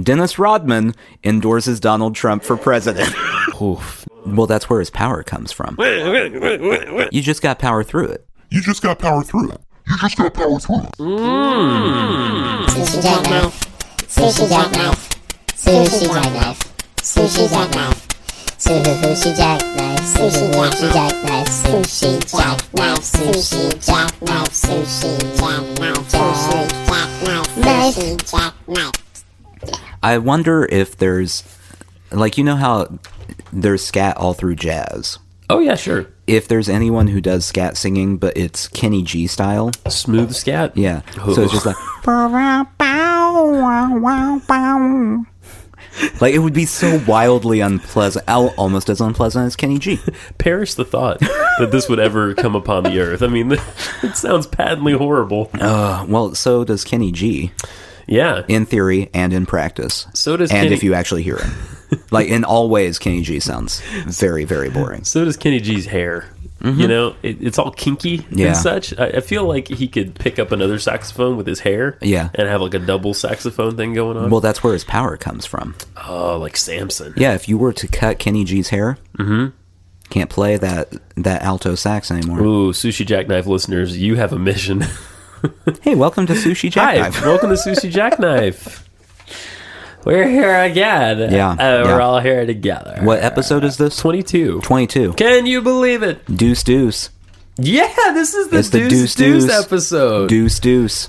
Dennis Rodman endorses Donald Trump for president. Oof. Well, that's where his power comes from. You just got power through it. Sushi jackknife. Sushi jackknife. Sushi jackknife. Sushi jackknife. Sushi jackknife. Sushi jackknife. Sushi jackknife. Sushi jackknife. Sushi jackknife. Sushi jackknife. I wonder if there's, like, you know how there's scat all through jazz? Oh, yeah, sure. If there's anyone who does scat singing, but it's Kenny G style. Smooth-Scat? Yeah. Ooh. So it's just like... Like, it would be so wildly unpleasant, almost as unpleasant as Kenny G. Perish the thought that this would ever come upon the earth. I mean, it sounds patently horrible. Well, so does Kenny G. Yeah. In theory and in practice. So does And Kenny... if you actually hear him. Like, in all ways, Kenny G sounds very, very boring. So does Kenny G's hair. Mm-hmm. You know, it's all kinky and such. I feel like he could pick up another saxophone with his hair. Yeah. And have like a double saxophone thing going on. Well, that's where his power comes from. Oh, like Samson. Yeah, if you were to cut Kenny G's hair, can't play that alto sax anymore. Ooh, Sushi Jackknife listeners, you have a mission. Hey, welcome to Sushi Jackknife. Hi, welcome to Sushi Jackknife. We're here again. Yeah. We're all here together. What episode is this? 22. 22. Can you believe it? Deuce Deuce. Yeah, this is the It's the Deuce Deuce episode. Deuce Deuce.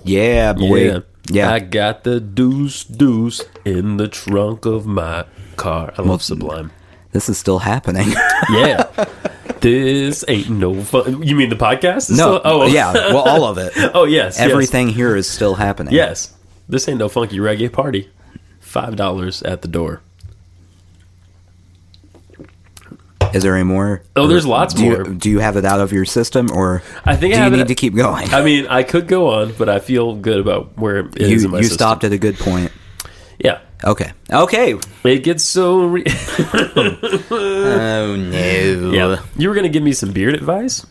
Yeah, boy. Yeah. I got the Deuce in the trunk of my car. I love Sublime. This is still happening. Yeah. This ain't no fun. You mean the podcast? No. Oh, yeah. Well, all of it. Oh, yes. Everything here is still happening. Yes. This ain't no funky reggae party. $5 at the door. Is there any more? Oh, there's lots more. Do you have it out of your system, or I think do I you have need to keep going? I mean, I could go on, but I feel good about where it is in my You system. stopped at a good point. Yeah. Okay. It gets so... Oh, no. Yeah. You were going to give me some beard advice?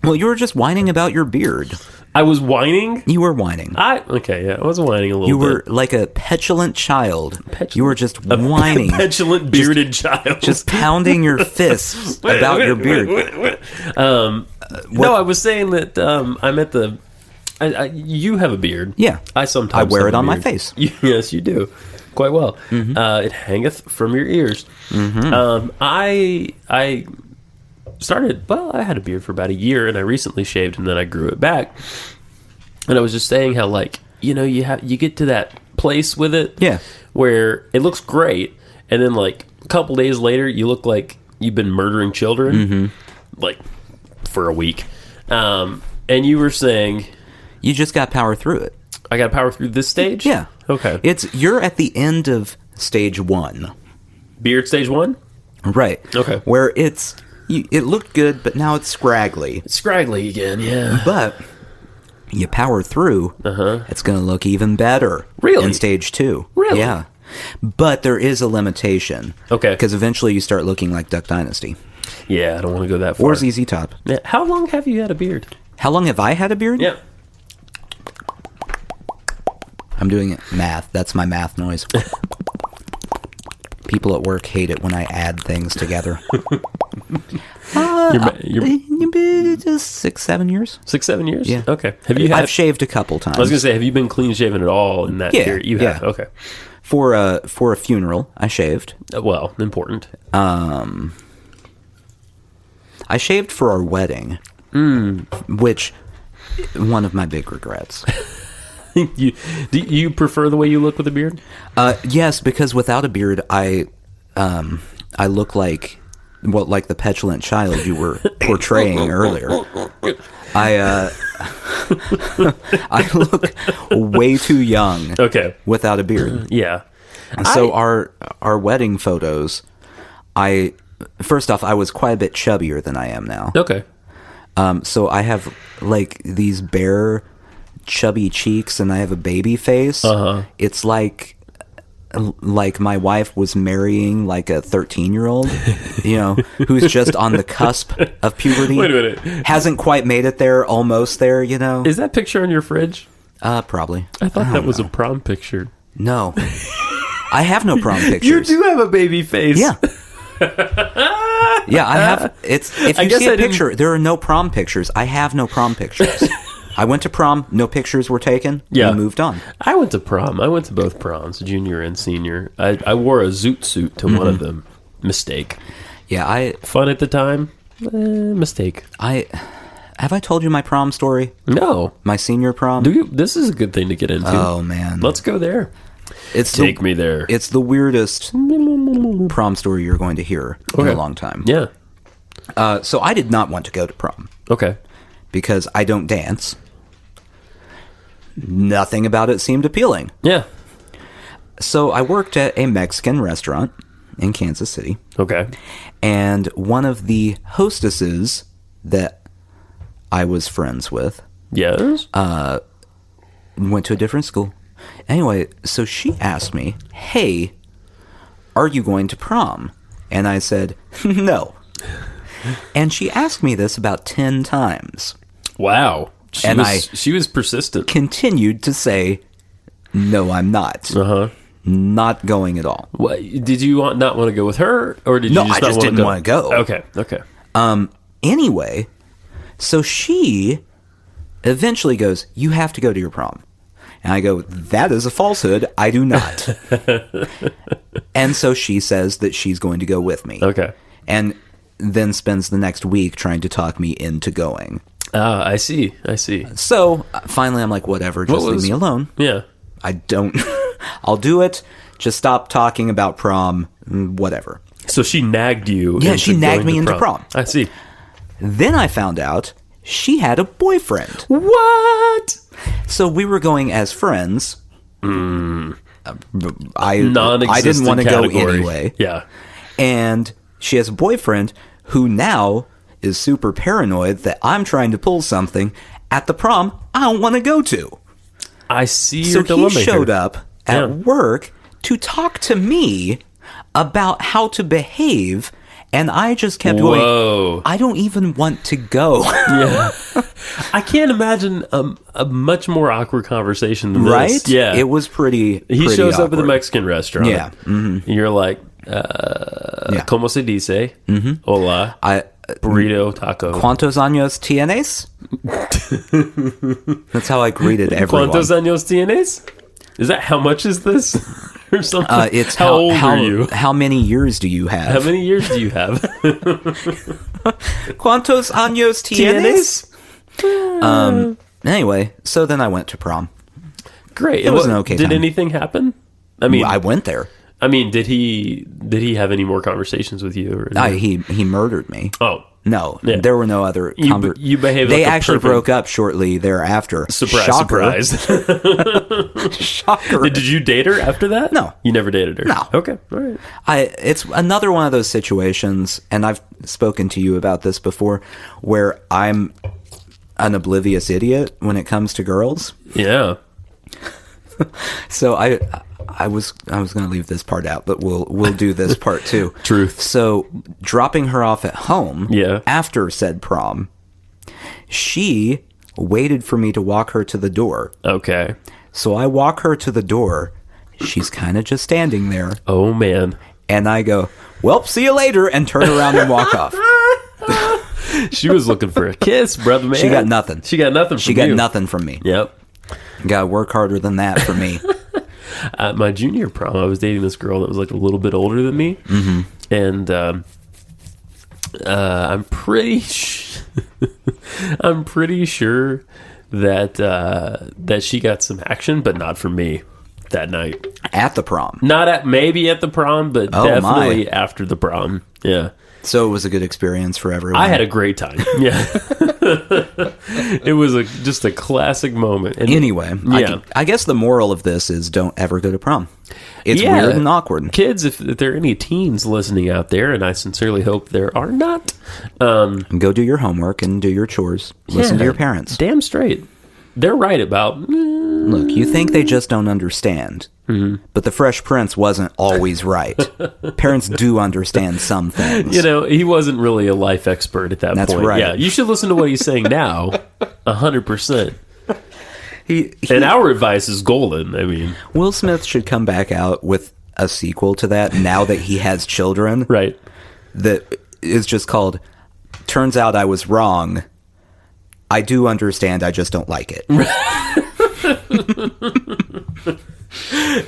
Well, you were just whining about your beard. I was whining? You were whining. Okay, yeah. I was whining a little bit. You were like a petulant child. You were just a whining. Petulant bearded child. Just pounding your fists about your beard. No, I was saying that I'm at the... you have a beard. Yeah. I sometimes I wear have it a on my beard. face. Yes, you do. Quite well. It hangeth from your ears. I started... Well, I had a beard for about a year, and I recently shaved, and then I grew it back. And I was just saying how, like, you know, you get to that place with it, Yeah, where it looks great, and then like a couple days later, you look like you've been murdering children, like for a week. And you were saying you just got power through it. I got to power through this stage. Yeah. Okay. You're at the end of stage 1. Beard stage 1. Right. Okay. Where it looked good, but now it's scraggly. It's scraggly again. Yeah. But you power through, it's going to look even better. Really? In stage 2. Really? Yeah. But there is a limitation. Okay. Because eventually you start looking like Duck Dynasty. Yeah, I don't want to go that far. Or ZZ Top. Yeah. How long have you had a beard? How long have I had a beard? Yeah. I'm doing math. That's my math noise. People at work hate it when I add things together. Just 6-7 years. 6-7 years? Yeah. Okay. Have you had... I've shaved a couple times. I was going to say, have you been clean shaven at all in that period? You have? Yeah. Okay. For a funeral, I shaved. Well, important. I shaved for our wedding, which one of my big regrets. Do you prefer the way you look with a beard? Yes, because without a beard, I look like the petulant child you were portraying earlier. I look way too young. Okay. Without a beard. Yeah. So our wedding photos, first off, I was quite a bit chubbier than I am now. Okay. So I have like these bare, chubby cheeks, and I have a baby face. It's like my wife was marrying like a 13-year-old, who's just on the cusp of puberty. Wait a minute. Hasn't quite made it there, almost there, Is that picture on your fridge? Probably. I thought that was a prom picture. No. I have no prom You pictures. do have a baby face. Yeah. Yeah, I have. If you see a picture, there are no prom pictures. I have no prom pictures. I went to prom, no pictures were taken, Yeah. we moved on. I went to prom. I went to both proms, junior and senior. I wore a zoot suit to one of them. Mistake. Yeah, Fun at the time. Mistake. Have I told you my prom story? No. My senior prom? Do you? This is a good thing to get into. Oh, man. Let's go there. Take me there. It's the weirdest prom story you're going to hear in a long time. Yeah. So I did not want to go to prom Okay. because I don't dance. Nothing about it seemed appealing. Yeah. So I worked at a Mexican restaurant in Kansas City. Okay. And one of the hostesses that I was friends with Yes. went to a different school. Anyway, so she asked me, "Hey, are you going to prom?" And I said, "No." And she asked me this about 10 times. Wow. And she was persistent. Continued to say, "No, I'm not. Uh-huh. Not going at all." What, did you not want to go with her, or did No, you just I not just want didn't to go? want to go. Okay. Anyway, so she eventually goes, "You have to go to your prom." And I go, "That is a falsehood. I do not." And so she says that she's going to go with me. Okay. And then spends the next week trying to talk me into going. I see. So finally I'm like, whatever, just leave me alone. Yeah. I don't, I'll do it. Just stop talking about prom, whatever. So she nagged you. Yeah, into she nagged going me to into prom. I see. Then I found out she had a boyfriend. What? So we were going as friends. I Non-existent didn't want to go category. anyway. Yeah. And she has a boyfriend who now is super paranoid that I'm trying to pull something at the prom I don't want to go to. I see So your dilemma he showed here. up at work to talk to me about how to behave, and I just kept Whoa. going, I don't even want to go. Yeah. I can't imagine a much more awkward conversation than Right? this. Yeah. It was pretty He shows up at the awkward. Mexican restaurant. Yeah. And you're like, ¿Cómo se dice? Hola. Burrito, taco. ¿Cuántos años tienes? That's how I greeted everyone. ¿Cuántos años tienes? Is that how much is this? Or something? It's how old are you? How many years do you have? How many years do you have? ¿Cuántos años tienes? Anyway, so then I went to prom. Great. It was an okay Did time. anything happen? I mean, I went there. I mean, did he have any more conversations with you? Or He murdered me. Oh, No, Yeah. there were no other. you behaved. They like a actually perfect- broke up shortly thereafter. Surprise! Shocker. Surprise! Shocker. Did you date her after that? No. You never dated her. No. Okay. All right. It's another one of those situations, and I've spoken to you about this before, where I'm an oblivious idiot when it comes to girls. Yeah. So I was going to leave this part out, but we'll do this part too. Truth. So dropping her off at home, Yeah. after said prom, she waited for me to walk her to the door. Okay. So I walk her to the door. She's kind of just standing there, Oh man. and I go, "Well, see you later," and turn around and walk off. She was looking for a kiss, brother man. She got nothing. She got nothing. She from got you. nothing from me. Yep. Got to work harder than that for me. At my junior prom, I was dating this girl that was like a little bit older than me, and I'm pretty sure that she got some action, but not from me that night. At the prom. Maybe at the prom, but Oh, definitely my. after the prom. Yeah. So it was a good experience for everyone. I had a great time. Yeah. It was just a classic moment. And Anyway, yeah. I guess the moral of this is don't ever go to prom. It's Yeah. weird and awkward. Kids, if there are any teens listening out there, and I sincerely hope there are not, Go do your homework and do your chores. Listen to your parents. Damn straight. They're right about... Look, you think they just don't understand. But the Fresh Prince wasn't always right. Parents do understand some things. You know, he wasn't really a life expert at that That's point. right. Yeah, you should listen to what he's saying now. 100%. And our advice is golden. I mean, Will Smith should come back out with a sequel to that now that he has children. right. That is just called Turns Out I Was Wrong. I do understand, I just don't like it.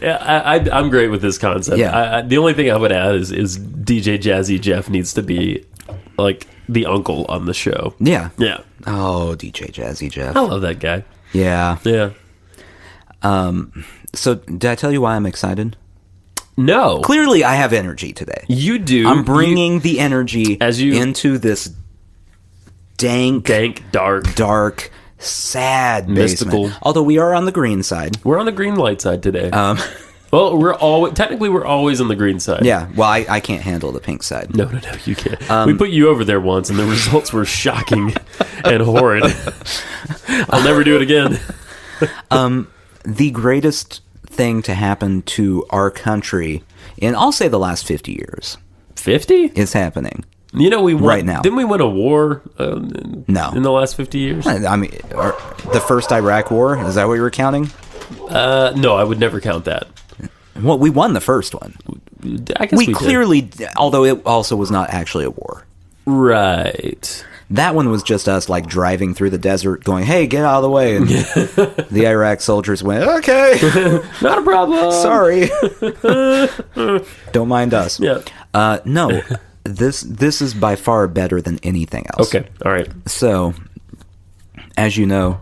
Yeah, I'm great with this concept. Yeah. The only thing I would add is DJ Jazzy Jeff needs to be like the uncle on the show. Yeah. Yeah. Oh, DJ Jazzy Jeff. I love that guy. Yeah. Yeah. So, did I tell you why I'm excited? No. Clearly, I have energy today. You do. I'm bringing the energy into this dank, dark, sad mystical basement. Although we are on the green side. We're on the green light side today. Well, we're always on the green side. Yeah. Well, I can't handle the pink side. No, you can't. We put you over there once, and the results were shocking and horrid. I'll never do it again. The greatest thing to happen to our country in, I'll say, the last 50 years 50 is happening. You know, we won, right now. Didn't we win a war? No. In the last 50 years. I mean, the first Iraq War, is that what you were counting? No, I would never count that. Well, we won the first one. I guess we clearly did. Although it also was not actually a war. Right. That one was just us, like, driving through the desert going, hey, get out of the way. And the Iraq soldiers went, okay. Not a problem. Sorry. Don't mind us. Yeah. No, this is by far better than anything else. Okay. All right. So, as you know,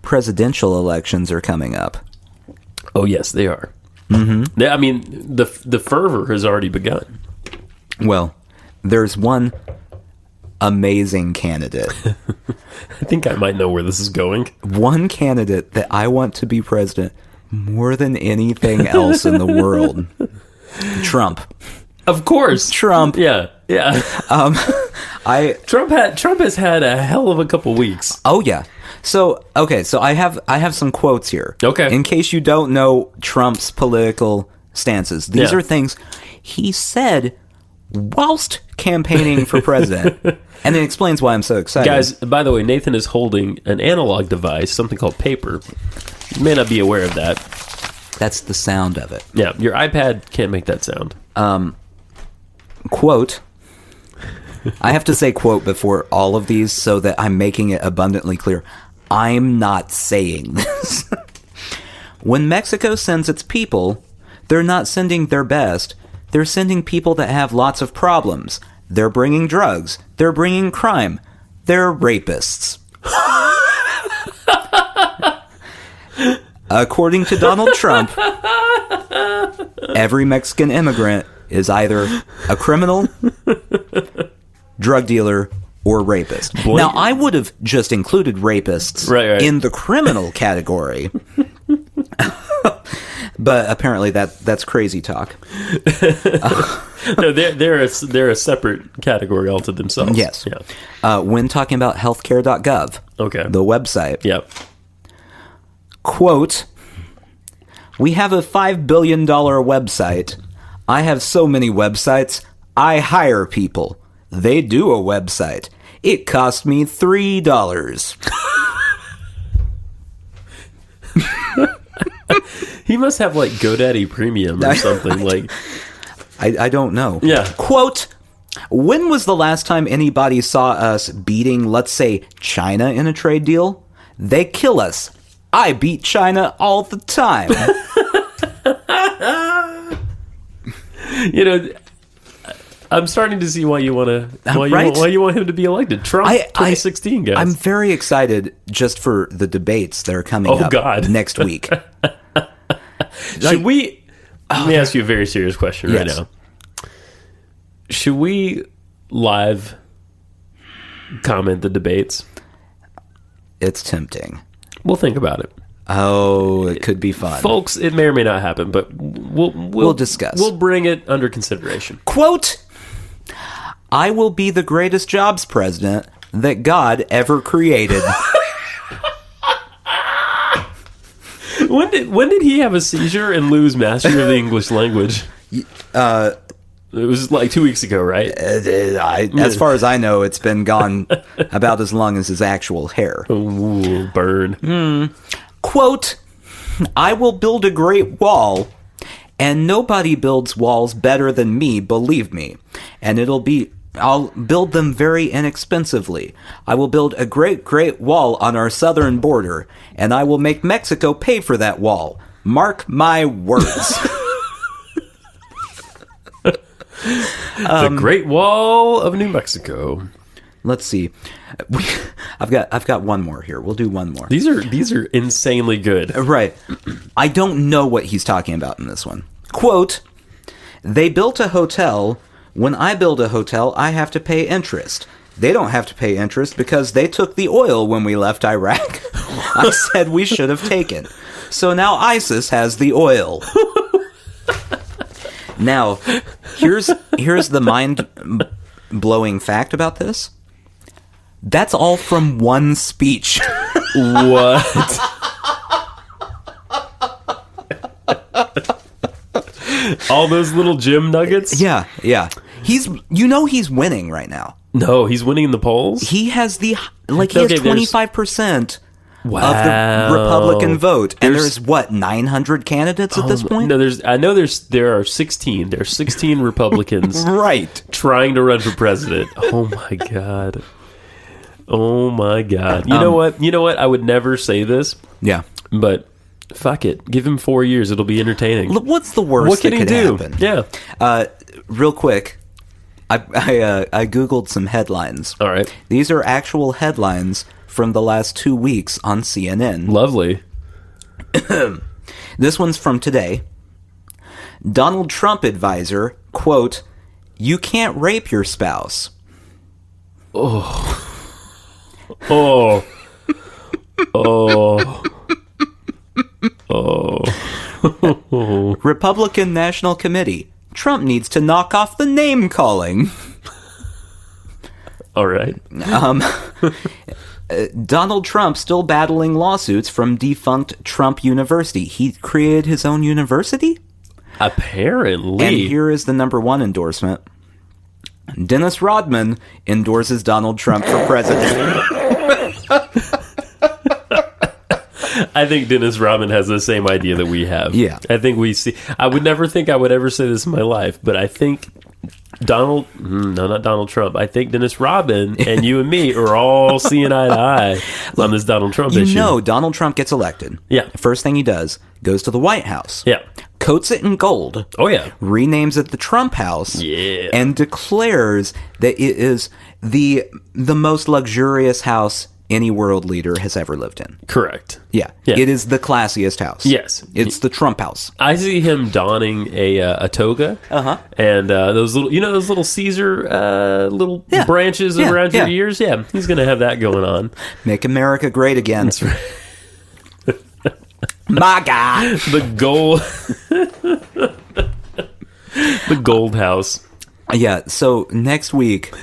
presidential elections are coming up. Oh, yes, they are. Mm-hmm. I mean, the fervor has already begun. Well, there's one amazing candidate. I think I might know where this is going. One candidate that I want to be president more than anything else in the world. Trump. Of course. Trump. Yeah. Trump has had a hell of a couple weeks. Oh yeah. So I have some quotes here. Okay. In case you don't know Trump's political stances. These are things he said whilst campaigning for president. And it explains why I'm so excited. Guys, by the way, Nathan is holding an analog device, something called paper. You may not be aware of that. That's the sound of it. Yeah, your iPad can't make that sound. Quote. I have to say quote before all of these so that I'm making it abundantly clear. I'm not saying this. When Mexico sends its people, they're not sending their best. They're sending people that have lots of problems. They're bringing drugs. They're bringing crime. They're rapists. According to Donald Trump, every Mexican immigrant is either a criminal, drug dealer, or rapist. Boy. Now, I would have just included rapists in the criminal category. But apparently that's crazy talk. No, they're a separate category all to themselves. Yes. Yeah. When talking about healthcare.gov, okay, the website. Yep. Quote, we have a $5 billion website. I have so many websites. I hire people. They do a website. It cost me $3. He must have like GoDaddy Premium or something. Like, I don't know. Yeah. Quote, when was the last time anybody saw us beating, let's say, China in a trade deal? They kill us. I beat China all the time. You know, I'm starting to see why you want to why you want him to be elected. Trump 2016, guys. I'm very excited just for the debates that are coming up next week. Should we? Let me ask you a very serious question right now. Should we live comment the debates? It's tempting. We'll think about it. Oh, it could be fun. Folks, it may or may not happen, but we'll discuss. We'll bring it under consideration. Quote, I will be the greatest jobs president that God ever created. When did he have a seizure and lose mastery of the English language? It was like 2 weeks ago, right? As far as I know, it's been gone about as long as his actual hair. Ooh, burn. Quote, I will build a great wall, and nobody builds walls better than me, believe me. And I'll build them very inexpensively. I will build a great, great wall on our southern border, and I will make Mexico pay for that wall. Mark my words. The Great Wall of New Mexico. Let's see. I've got one more here. We'll do one more. These are insanely good. Right. I don't know what he's talking about in this one. Quote, they built a hotel. When I build a hotel, I have to pay interest. They don't have to pay interest because they took the oil when we left Iraq. I said we should have taken. So now ISIS has the oil. Now, here's the mind-blowing fact about this. That's all from one speech. What? All those little gym nuggets? Yeah. He's winning right now. No, he's winning in the polls? He has he has 25% of the Republican vote. And there's 900 candidates at this point? No, there are 16. There are 16 Republicans right. trying to run for president. Oh my god. Oh my god. You know what? I would never say this. Yeah. But fuck it. Give him 4 years. It'll be entertaining. Look, what's the worst what can that he could do? happen? Yeah. Real quick, I Googled some headlines. All right. These are actual headlines from the last 2 weeks on CNN. Lovely. This one's from today. Donald Trump advisor, quote, you can't rape your spouse. Oh. Republican National Committee. Trump needs to knock off the name calling. All right. Donald Trump still battling lawsuits from defunct Trump University. He created his own university? Apparently. And here is the number one endorsement. Dennis Rodman endorses Donald Trump for president. I think Dennis Rodman has the same idea that we have. Yeah. I think we see... I would never think I would ever say this in my life, but I think not Donald Trump. I think Dennis Rodman and you and me are all seeing eye to eye on this Donald Trump issue. You know Donald Trump gets elected. Yeah. First thing he does, goes to the White House. Yeah. Coats it in gold. Oh, yeah. Renames it the Trump House. Yeah. And declares that it is the most luxurious house any world leader has ever lived in. Correct. Yeah. It is the classiest house. Yes. It's the Trump House. I see him donning a toga. Uh-huh. And those little Caesar branches around your ears. Yeah, he's going to have that going on. Make America great again. That's right. My God. The gold house. Yeah, so next week,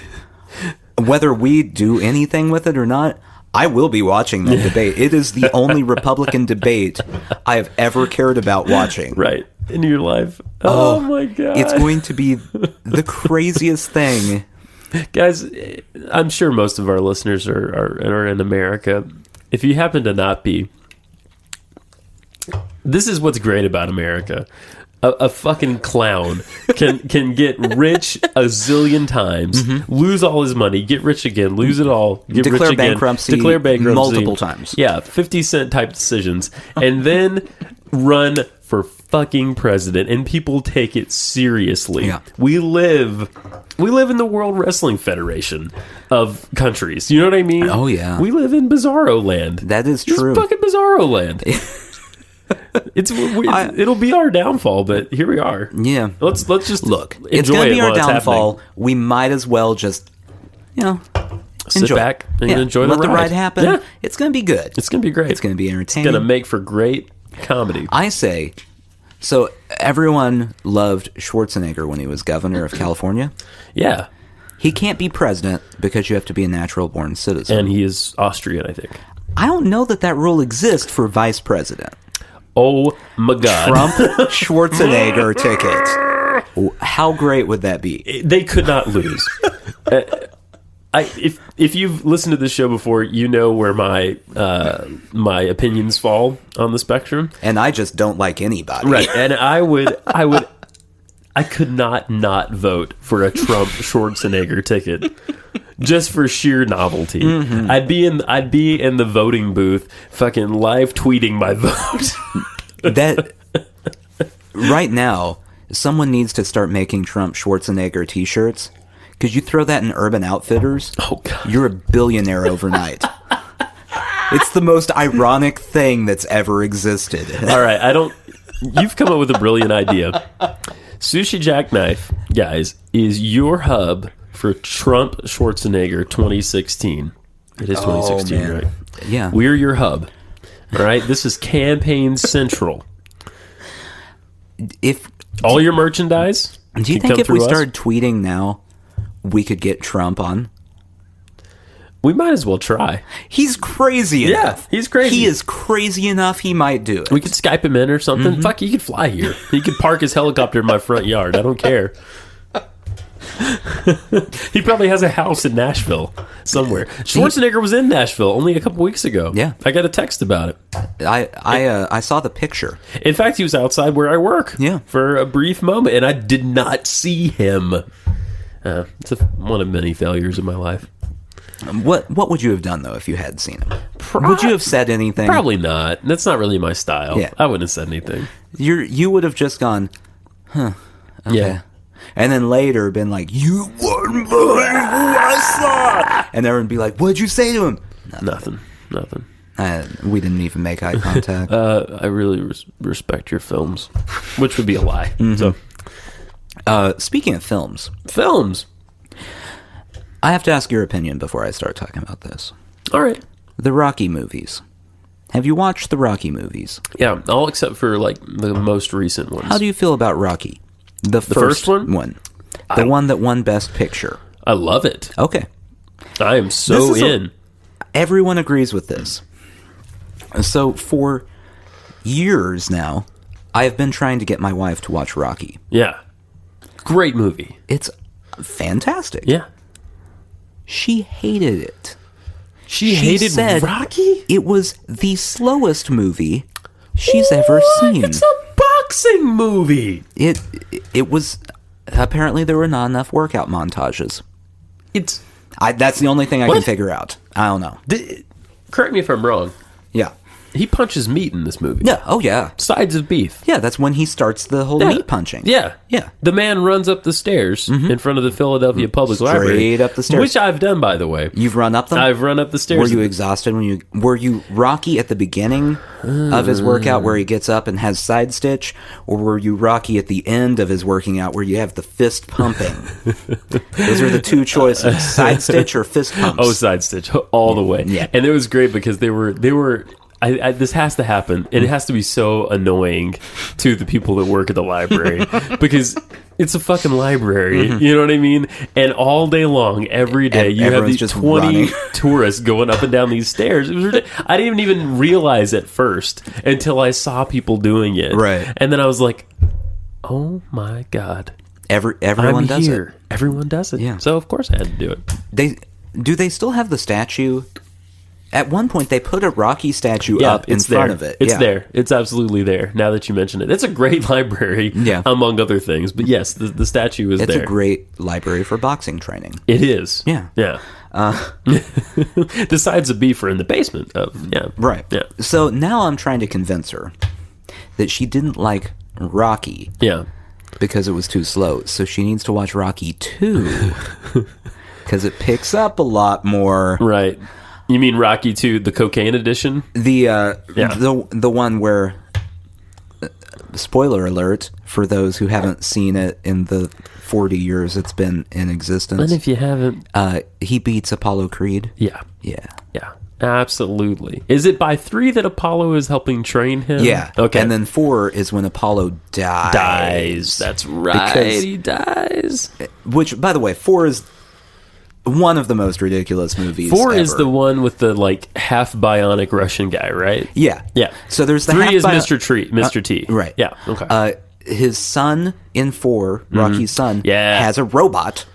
whether we do anything with it or not, I will be watching that debate. It is the only Republican debate I have ever cared about watching. Right. In your life. Oh my God. It's going to be the craziest thing. Guys, I'm sure most of our listeners are in America. If you happen to not be, this is what's great about America. A fucking clown can get rich a zillion times, lose all his money, get rich again, lose it all, get Declare rich again, bankruptcy declare bankruptcy multiple times. Yeah, 50-cent type decisions, and then run for fucking president, and people take it seriously. Yeah. We live in the World Wrestling Federation of countries. You know what I mean? Oh yeah. We live in Bizarro land. That is This true. fucking Bizarro land. It'll be our downfall, but here we are. Yeah. Let's just Look, enjoy it's going to be our while it's downfall. happening. We might as well just, Sit enjoy. back and enjoy Let the ride. the ride happen. Yeah. It's going to be good. It's going to be great. It's going to be entertaining. going to make for great comedy. I say, so everyone loved Schwarzenegger when he was governor of California. Yeah. He can't be president because you have to be a natural-born citizen. And he is Austrian, I think. I don't know that rule exists for vice president. Oh my God. Trump Schwarzenegger ticket. How great would that be? They could not lose. if you've listened to this show before, you know where my my opinions fall on the spectrum. And I just don't like anybody. Right. And I could not vote for a Trump Schwarzenegger ticket just for sheer novelty. Mm-hmm. I'd be in the voting booth fucking live tweeting my vote. That right now, someone needs to start making Trump Schwarzenegger t-shirts. Because you throw that in Urban Outfitters, oh God, you're a billionaire overnight. It's the most ironic thing that's ever existed. All right, you've come up with a brilliant idea. Sushi Jackknife, guys, is your hub for Trump Schwarzenegger 2016. It is 2016, man. right? Yeah. We're your hub. All right? This is campaign central. All your merchandise. Do you think if we started tweeting now, we could get Trump on? We might as well try. He's crazy enough. Yeah, he's crazy. He is crazy enough, he might do it. We could Skype him in or something. Mm-hmm. Fuck, he could fly here. He could park his helicopter in my front yard. I don't care. He probably has a house in Nashville somewhere. Schwarzenegger was in Nashville only a couple weeks ago. Yeah. I got a text about it. I saw the picture. In fact, he was outside where I work for a brief moment, and I did not see him. It's one of many failures in my life. What would you have done, though, if you had seen him? Would you have said anything? Probably not. That's not really my style. Yeah. I wouldn't have said anything. You would have just gone, huh, okay. Yeah. And then later been like, you wouldn't believe who I saw! And everyone would be like, what'd you say to him? Nothing. We didn't even make eye contact. I really respect your films, which would be a lie. Mm-hmm. So, speaking of films, I have to ask your opinion before I start talking about this. All right. The Rocky movies. Have you watched the Rocky movies? Yeah, all except for like the most recent ones. How do you feel about Rocky? The first one? The one that won Best Picture. I love it. Okay. I am so in. Everyone agrees with this. So for years now, I have been trying to get my wife to watch Rocky. Yeah. Great movie. It's fantastic. Yeah. She hated it. She hated Rocky? It was the slowest movie she's ever seen. It's a boxing movie. It was... Apparently there were not enough workout montages. That's the only thing I can figure out. I don't know. Correct me if I'm wrong. Yeah. He punches meat in this movie. Yeah. Oh, yeah. Sides of beef. Yeah, that's when he starts the whole meat punching. Yeah. Yeah. The man runs up the stairs in front of the Philadelphia Public Library. Straight up the stairs. Which I've done, by the way. You've run up them? I've run up the stairs. Were you exhausted were you Rocky at the beginning of his workout where he gets up and has side stitch? Or were you Rocky at the end of his working out where you have the fist pumping? Those are the two choices. Side stitch or fist pumps? Oh, side stitch. All the way. Yeah. And it was great because they were this has to happen, and it has to be so annoying to the people that work at the library because it's a fucking library, you know what I mean? And all day long, every day, you have these 20 tourists going up and down these stairs. It was ridiculous. I didn't even realize at first until I saw people doing it. Right. And then I was like, oh my God. Everyone does it. Everyone does it. Yeah. So, of course, I had to do it. Do they still have the statue? At one point, they put a Rocky statue up in front of it. It's there. It's absolutely there, now that you mention it. It's a great library, among other things. But yes, the statue is there. It's a great library for boxing training. It is. Yeah. Yeah. The sides of beef are in the basement. Right. Yeah. So now I'm trying to convince her that she didn't like Rocky. Yeah. Because it was too slow. So she needs to watch Rocky 2. Because it picks up a lot more. Right. You mean Rocky 2, the cocaine edition? The one where, spoiler alert, for those who haven't seen it in the 40 years it's been in existence. And if you haven't... he beats Apollo Creed. Yeah. Yeah. Yeah. Absolutely. Is it by 3 that Apollo is helping train him? Yeah. Okay. And then 4 is when Apollo dies. That's right. He dies. Which, by the way, 4 is... one of the most ridiculous movies 4 ever. is the one with the half bionic Russian guy, right? Yeah. Yeah. So there's the 3 is Mr. T. Right. Yeah. Okay. His son in 4, Rocky's son, has a robot.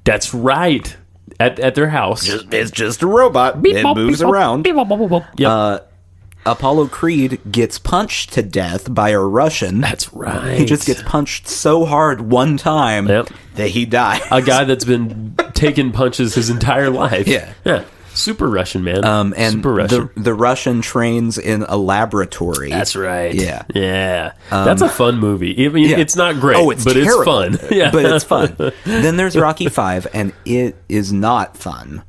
That's right. at their house. It's just a robot. It moves around. Yep. Apollo Creed gets punched to death by a Russian. That's right. He just gets punched so hard one time that he dies. A guy that's been taking punches his entire life. Yeah. Super Russian, man. And Super Russian. the Russian trains in a laboratory. That's right. Yeah. That's a fun movie. I mean, it's not great, but terrible. it's fun. Yeah. But it's fun. Then there's Rocky V, and it is not fun.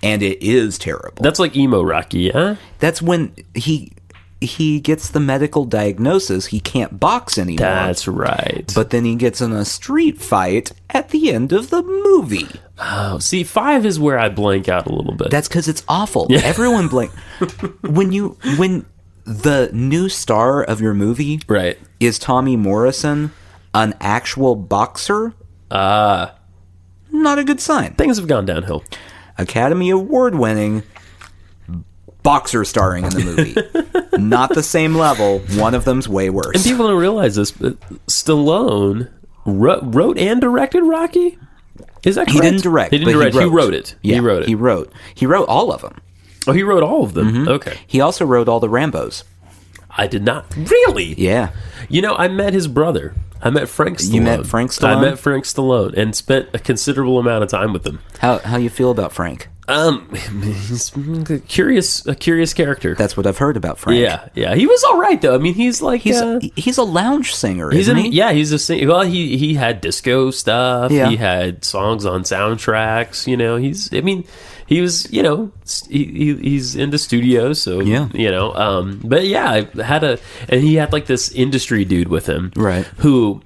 And it is terrible. That's like emo Rocky, yeah? That's when he gets the medical diagnosis he can't box anymore. That's right. But then he gets in a street fight at the end of the movie. Oh, see, 5 is where I blank out a little bit. That's because it's awful. Yeah. Everyone blank. When the new star of your movie is Tommy Morrison, an actual boxer, not a good sign. Things have gone downhill. Academy Award-winning boxer starring in the movie. Not the same level. One of them's way worse. And people don't realize this, but Stallone wrote and directed Rocky? Is that correct? He didn't direct. He wrote it. Yeah, he wrote it. He wrote all of them. Oh, he wrote all of them? Mm-hmm. Okay. He also wrote all the Rambos. I did not. Really? Yeah. You know, I met his brother. I met Frank Stallone. You met Frank Stallone? I met Frank Stallone and spent a considerable amount of time with him. How you feel about Frank? He's a curious character. That's what I've heard about Frank. Yeah. He was all right though. I mean, he's like he's a lounge singer, isn't he? Yeah, he's a singer. Well, he had disco stuff. Yeah. He had songs on soundtracks. You know, he was, you know, he's into studios, so yeah, you know. But yeah, and he had like this industry dude with him, right? Who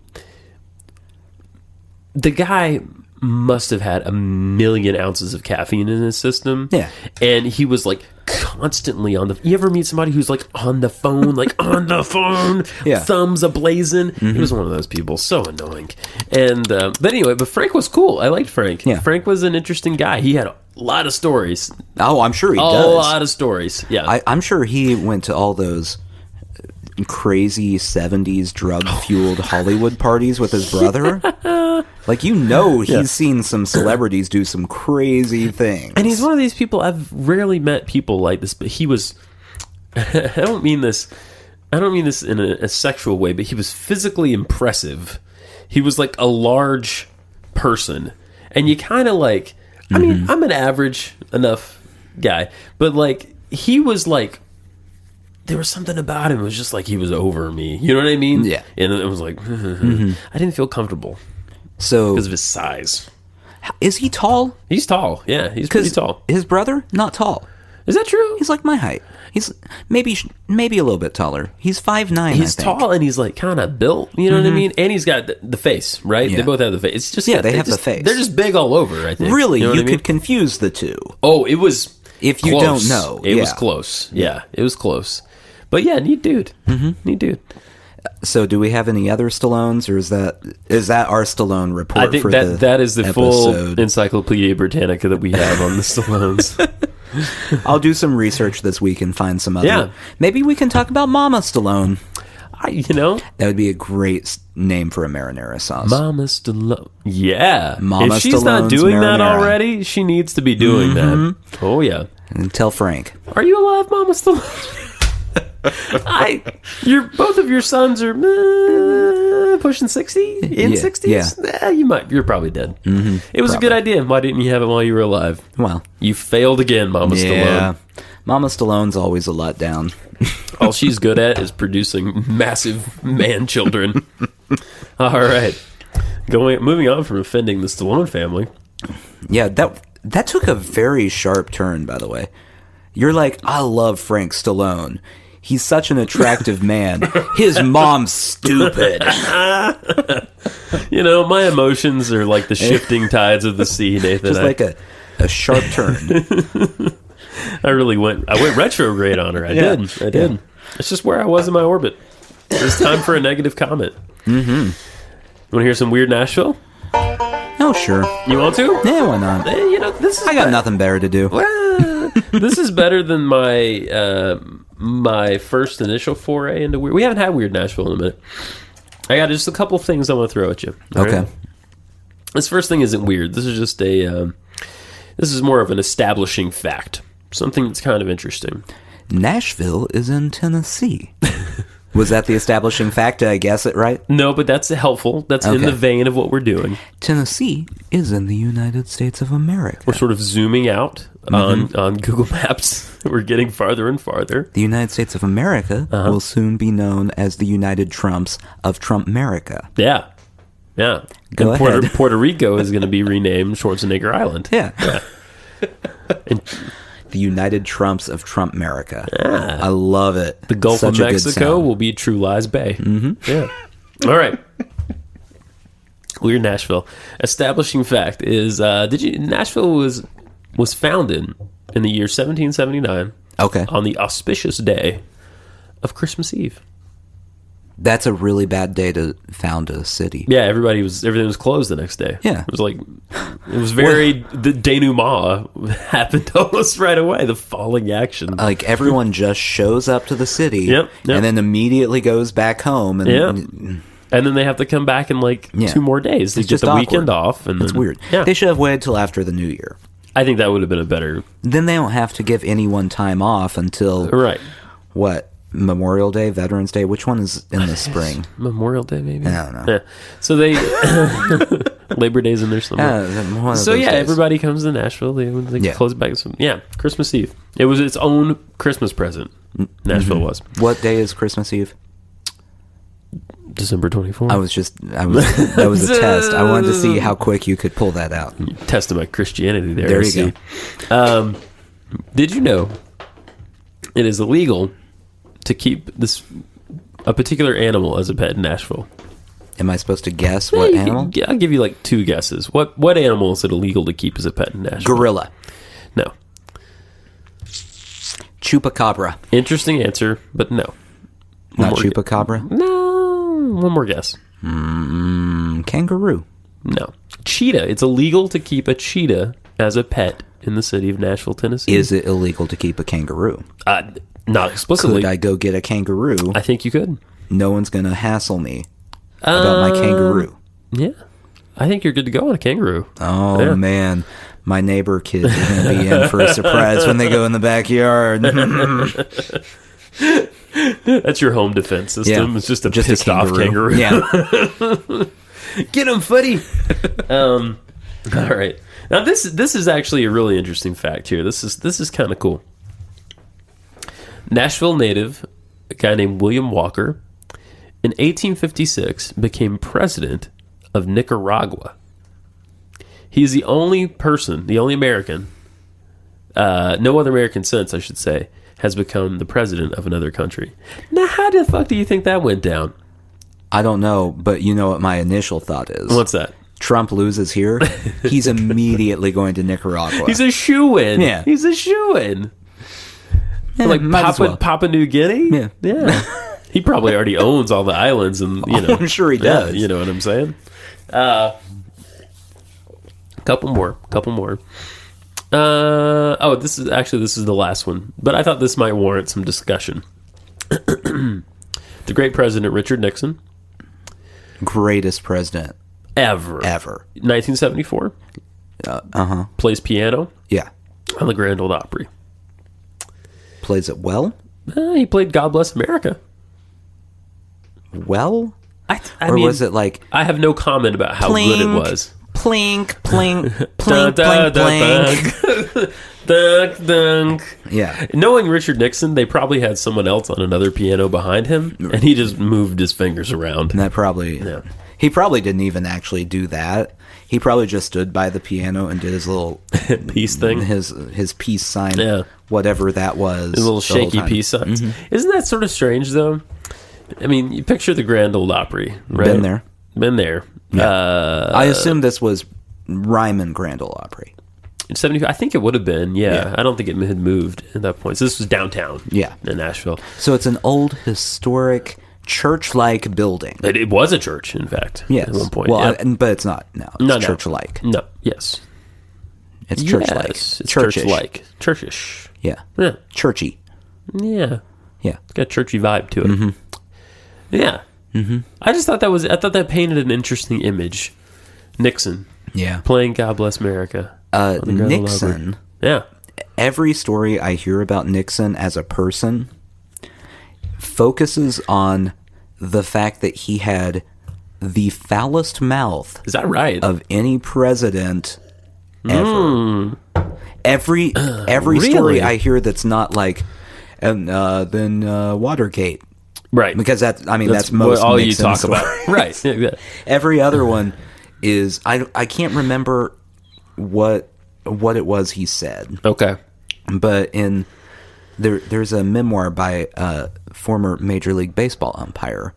the guy must have had 1 million ounces of caffeine in his system. Yeah. And he was like constantly on the... You ever meet somebody who's like on the phone, yeah, thumbs ablazing? Mm-hmm. He was one of those people. So annoying. And but anyway, but Frank was cool. I liked Frank. Yeah. Frank was an interesting guy. He had a lot of stories. Oh, I'm sure he does. A lot of stories. Yeah. I'm sure he went to all those crazy 70s drug-fueled Hollywood parties with his brother. Like, you know, he's seen some celebrities do some crazy things. And he's one of these people, I've rarely met people like this, but he was, I don't mean this in a sexual way, but he was physically impressive. He was like a large person. And you kind of like, I mean, I'm an average enough guy, but like, he was like, there was something about him. It was just like he was over me. You know what I mean? Yeah. And it was like, I didn't feel comfortable. So, because of his size. Is he tall? He's tall. Yeah, he's pretty tall. His brother, not tall. Is that true? He's like my height. He's maybe a little bit taller. He's 5'9". He's tall and he's like kind of built. You know what I mean? And he's got the face, right? Yeah. They both have the face. It's just they have the face. They're just big all over. I think. Really, you know you could confuse the two. Oh, it was. If you close. don't know, it was close. Yeah, it was close. But yeah, neat dude. Neat dude. So, do we have any other Stallones, or is that our Stallone report? I think for that is the episode? Full Encyclopedia Britannica that we have on the Stallones. I'll do some research this week and find some other. Yeah. Maybe we can talk about Mama Stallone. That would be a great name for a marinara sauce. Mama Stallone. Yeah. Mama if she's Stallone's not doing marinara. that already, she needs to be doing that. Oh, yeah. And tell Frank. Are you alive, Mama Stallone? Both of your sons are pushing 60 in 60s. Yeah. You're probably dead. It was a good idea. Why didn't you have it while you were alive? Well, you failed again, Mama Stallone. Mama Stallone's always a let down. All she's good at is producing massive man children. All right, moving on from offending the Stallone family. Yeah, that took a very sharp turn, by the way. You're like, I love Frank Stallone. He's such an attractive man. His mom's stupid. My emotions are like the shifting tides of the sea, Nathan. Just like a sharp turn. I went retrograde on her. I did. Yeah. It's just where I was in my orbit. It's time for a negative comment. Want to hear some weird Nashville? Oh, sure. You want to? Yeah, why not? I got nothing better to do. Well, this is better than my first initial foray into weird. We haven't had weird Nashville in a minute. I got just a couple of things I want to throw at you. Okay. Right? This first thing isn't weird. This is just This is more of an establishing fact. Something that's kind of interesting. Nashville is in Tennessee. Was that the establishing fact? Did I guess it right? No, but that's helpful. That's in the vein of what we're doing. Tennessee is in the United States of America. We're sort of zooming out on Google Maps. We're getting farther and farther. The United States of America will soon be known as the United Trumps of Trump-America. Yeah. Yeah. Go and ahead. Puerto Rico is going to be renamed Schwarzenegger Island. Yeah. And the United Trumps of Trump-America. I love it. the Gulf Such of a good Mexico sound. will be True Lies Bay. Mm-hmm. Yeah. All right. We're in Nashville. Establishing fact is, Nashville was founded in the year 1779 Okay. on the auspicious day of Christmas Eve. That's a really bad day to found a city. Yeah, everything was closed the next day. Yeah. It was very, the denouement happened almost right away, the falling action. Like, everyone just shows up to the city Yep. and then immediately goes back home. And And then they have to come back in 2 more days to It's get just the awkward. weekend off. And It's then, weird. Yeah. They should have waited till after the New Year. I think that would have been a better... Then they don't have to give anyone time off until, Right. what, Memorial Day, Veterans Day? Which one is in the spring? Memorial Day, maybe? I don't know. Yeah. So they... Labor Day's in there somewhere. One of So those yeah, days. everybody comes to Nashville. They close back. Yeah, Christmas Eve. It was its own Christmas present. Nashville was What day is Christmas Eve? December 24th. That was a test. I wanted to see how quick you could pull that out. Testing my Christianity there. There I you see. Did you know it is illegal to keep a particular animal as a pet in Nashville? Am I supposed to guess what animal? I'll give you 2 guesses. What animal is it illegal to keep as a pet in Nashville? Gorilla. No. Chupacabra. Interesting answer, but no. Not more chupacabra? No. One more guess. Kangaroo. No. Cheetah. It's illegal to keep a cheetah as a pet in the city of Nashville, Tennessee. Is it illegal to keep a kangaroo? Not explicitly. Could I go get a kangaroo? I think you could. No one's going to hassle me about my kangaroo. Yeah. I think you're good to go on a kangaroo. Oh, Yeah. man. My neighbor kids are going to be in for a surprise when they go in the backyard. That's your home defense system. Yeah. It's just a pissed off kangaroo. Yeah. Get him, footy. All right. Now this is actually a really interesting fact here. This is kind of cool. Nashville native, a guy named William Walker, in 1856 became president of Nicaragua. He's the only person, the only American, no other American since, I should say, has become the president of another country. Now, how the fuck do you think that went down? I don't know, but you know what my initial thought is. What's that? Trump loses here, he's immediately going to Nicaragua. He's a shoo-in. Yeah. He's a shoo-in. Yeah, Like might as well. Papua New Guinea? Yeah. Yeah. He probably already owns all the islands, and I'm sure he does. You know what I'm saying? Couple more. This is the last one, but I thought this might warrant some discussion. The great President Richard Nixon, Greatest president ever, 1974, plays piano Yeah. on the Grand Ole Opry. Plays it well? He played "God Bless America." Well? I Or mean, was it like I have no comment about how good it was. plink, plink, plink, plink, plink? Dunk, dunk. Yeah. Knowing Richard Nixon, they probably had someone else on another piano behind him, and he just moved his fingers around. And that probably... Yeah. He probably didn't even actually do that. He probably just stood by the piano and did his little... Peace thing. His peace sign. Yeah. Whatever that was. His little the whole shaky time. peace signs. Isn't that sort of strange, though? I mean, you picture the Grand Ole Opry, right? Been there. Yeah. I assume this was Ryman Grand Ole Opry. 70. I think it would have been. Yeah. Yeah. I don't think it had moved at that point. So this was downtown. Yeah. In Nashville. So it's an old, historic, church-like building. It was a church, in fact. Yes. At one point. Well, yeah. but it's not. No, it's church-like. No. Yes. It's church-like. Yes, it's Churchish. church-like. Churchish. Yeah. Yeah. Churchy. Yeah. Yeah. It's got a churchy vibe to it. Yeah. I just thought that painted an interesting image. Nixon Yeah. playing "God Bless America." Nixon. Yeah. Every story I hear about Nixon as a person focuses on the fact that he had the foulest mouth Is that right? of any president ever. Every Really? story I hear that's not like, and then Watergate, right. because that's most all Nixon you talk stories. about. Right. Yeah. Every other one is I can't remember what it was he said, Okay. but there's a memoir by former Major League Baseball umpire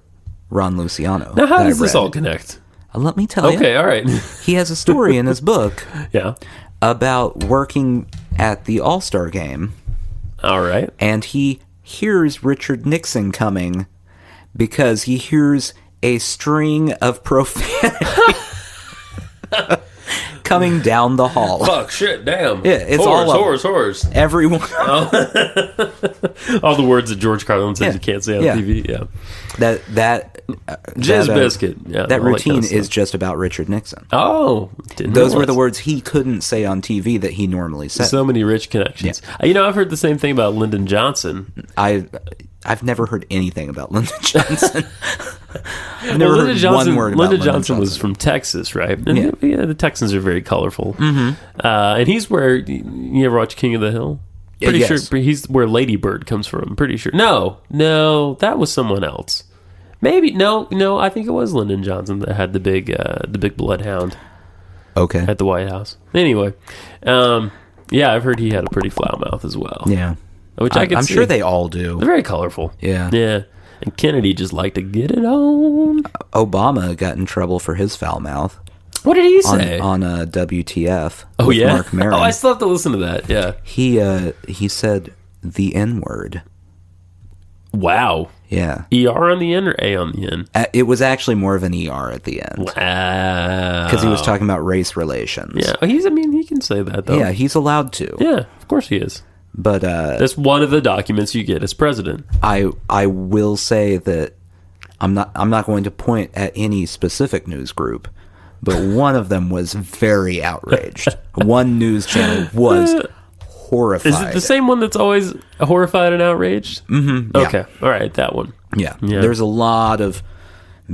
Ron Luciano. Now, how that I does this read. all connect? Let me tell you. Okay, all right. He has a story in his book Yeah. about working at the All-Star game, All right. and he hears Richard Nixon coming because he hears a string of profanity coming down the hall. Fuck, shit, damn. Yeah, it's all of horse. Everyone. All the words that George Carlin says Yeah. you can't say on Yeah. TV. Yeah. that Jizz that, biscuit. Yeah. that all routine kind of is stuff. just about Richard Nixon. Oh. Didn't Those were realize. the words he couldn't say on TV that he normally said. So many rich connections. I've heard the same thing about Lyndon Johnson. I've never heard anything about Lyndon Johnson. I've never Lyndon heard one word about Lyndon Lyndon Johnson was from Texas, right? And Yeah. the Texans are very colorful. Mm-hmm. And he's where you ever watch King of the Hill? Pretty yes. sure he's where Lady Bird comes from. I'm pretty sure. No, that was someone else. Maybe no. I think it was Lyndon Johnson that had the big bloodhound Okay. at the White House. Anyway, I've heard he had a pretty foul mouth as well. Yeah. Which I can I'm see. sure they all do. They're very colorful. Yeah. Yeah. And Kennedy just liked to get it on. Obama got in trouble for his foul mouth What did he say? on WTF. Oh, with yeah? Mark Maron. Oh, I still have to listen to that. Yeah. He said the N-word. Wow. Yeah. ER on the end or A on the end? It was actually more of an ER at the end Wow. because he was talking about race relations. Yeah. He can say that, though. Yeah, he's allowed to. Yeah, of course he is. But That's one of the documents you get as president. I will say that I'm not going to point at any specific news group, but one of them was very outraged. One news channel was horrified. Is it the same one that's always horrified and outraged? Mm-hmm. Yeah. Okay. All right, that one. Yeah. Yeah. There's a lot of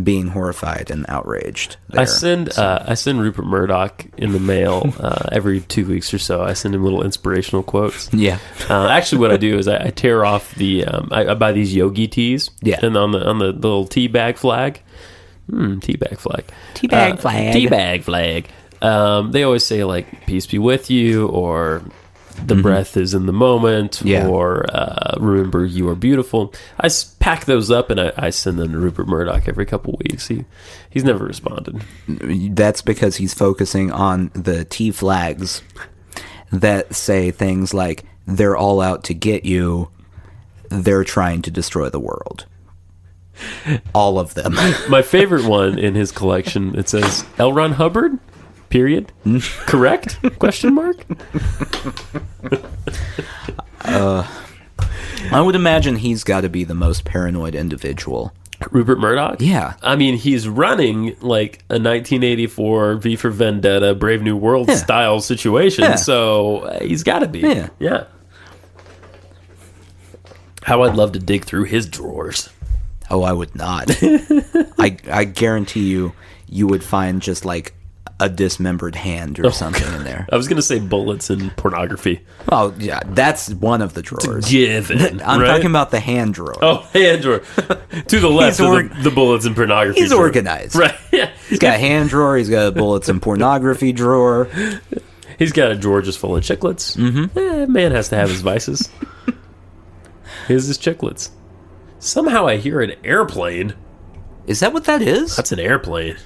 being horrified and outraged there. I send Rupert Murdoch in the mail every 2 weeks or so. I send him little inspirational quotes. Yeah. Actually, what I do is I tear off the I buy these yogi teas. Yeah. And on the little tea bag flag. Tea bag flag. Teabag flag. Tea bag flag. They always say like peace be with you, or the breath is in the moment, Yeah. or remember you are beautiful. I pack those up and I send them to Rupert Murdoch every couple weeks. He's never responded. That's because he's focusing on the T flags that say things like, they're all out to get you, they're trying to destroy the world. All of them. My favorite one in his collection, it says L. Ron Hubbard, period. Correct? Question mark? I would imagine he's got to be the most paranoid individual. Rupert Murdoch? Yeah. I mean, he's running like a 1984 V for Vendetta, Brave New World style situation, Yeah. so he's got to be. Yeah. How I'd love to dig through his drawers. Oh, I would not. I guarantee you would find just like a dismembered hand or something in there. I was going to say bullets and pornography. Oh, yeah, that's one of the drawers. Given. I'm right? talking about the hand drawer. Oh, hand drawer. To the left He's of the bullets and pornography He's drawer. organized. Right. Yeah. He's got a hand drawer. He's got a bullets and pornography drawer. He's got a drawer just full of chiclets. Mm-hmm. Man has to have his vices. Here's his chiclets. Somehow I hear an airplane. Is that what that is? That's an airplane.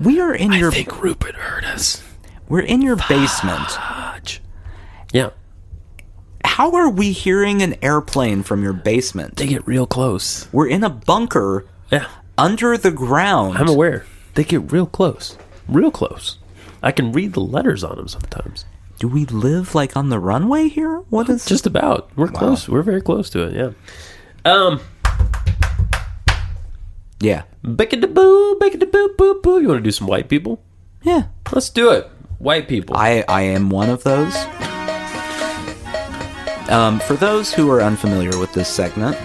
We are in your. I think Rupert heard us. We're in your basement. Fudge. Yeah. How are we hearing an airplane from your basement? They get real close. We're in a bunker Yeah. under the ground. I'm aware. They get real close. Real close. I can read the letters on them sometimes. Do we live like on the runway here? What is Just about. We're close. We're very close to it, yeah. Yeah. Bickety-boo, bickety-boo, boo, boo. You want to do some white people? Yeah. Let's do it. white people. I am one of those. For those who are unfamiliar with this segment,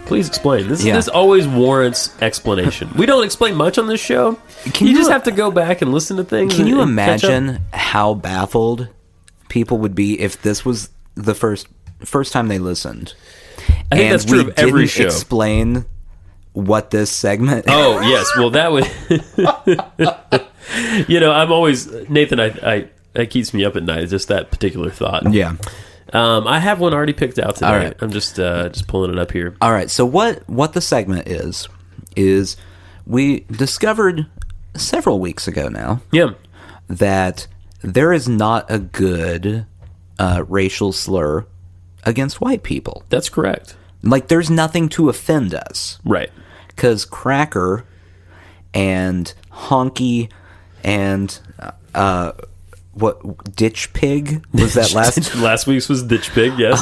please explain. This always warrants explanation. We don't explain much on this show. You just have to go back and listen to things. Can you imagine how baffled people would be if this was the first time they listened? I think that's true of every show. Explain what this segment is. Oh, yes. Well, that would... I'm always... Nathan, I keeps me up at night, just that particular thought. Yeah. I have one already picked out today. All right. I'm just pulling it up here. All right. So what the segment is we discovered several weeks ago now that there is not a good racial slur against white people. That's correct. Like, there's nothing to offend us. Right. Because cracker and honky and what ditch pig was that last week's was ditch pig, yes.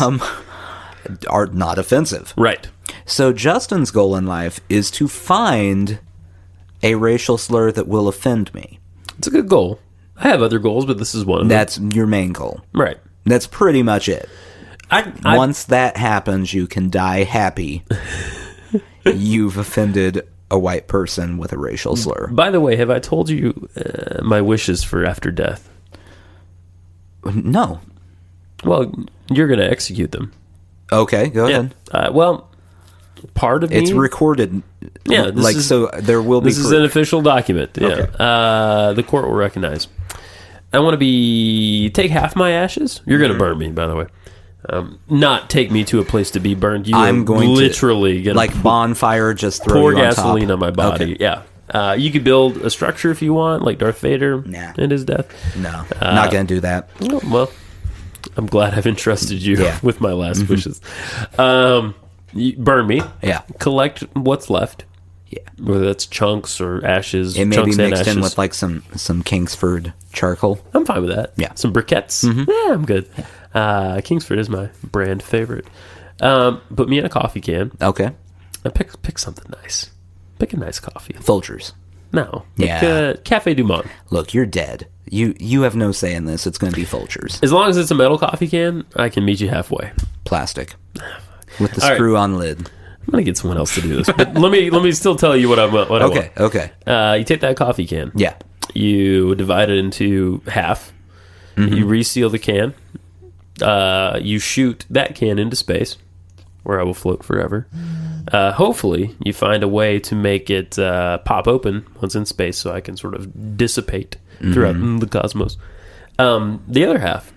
Are not offensive. Right. So Justin's goal in life is to find a racial slur that will offend me. It's a good goal. I have other goals, but this is one of them. That's your main goal. Right. That's pretty much it. Once that happens, you can die happy. You've offended a white person with a racial slur. By the way, have I told you my wishes for after death? No. Well, you're going to execute them. Okay, go ahead. Part of me... It's recorded. Yeah. So there will be... This is an official document. Yeah. Okay. The court will recognize. I want to take half my ashes. You're going to burn me, by the way. Not take me to a place to be burned. I'm going literally to like bonfire, just throw pour you on gasoline top. on my body. Okay. Yeah, you could build a structure if you want, like Darth Vader and his death. No, not gonna do that. Well, I'm glad I've entrusted you with my last wishes. You burn me. Yeah, collect what's left. Yeah, whether that's chunks or ashes. It may be mixed in with like some Kingsford charcoal. I'm fine with that. Yeah, some briquettes. Mm-hmm. Yeah, I'm good. Kingsford is my brand favorite. Put me in a coffee can. Okay. Pick something nice. Pick a nice coffee. Folgers. No. Yeah. Cafe Du Monde. Look, you're dead. You have no say in this. It's going to be Folgers. As long as it's a metal coffee can, I can meet you halfway. Plastic. With the screw-on lid. I'm going to get someone else to do this. But let me still tell you what I want. Okay. You take that coffee can. Yeah. You divide it into half. Mm-hmm. You reseal the can. You shoot that can into space, where I will float forever. Hopefully, you find a way to make it pop open once in space, so I can sort of dissipate throughout the cosmos. The other half,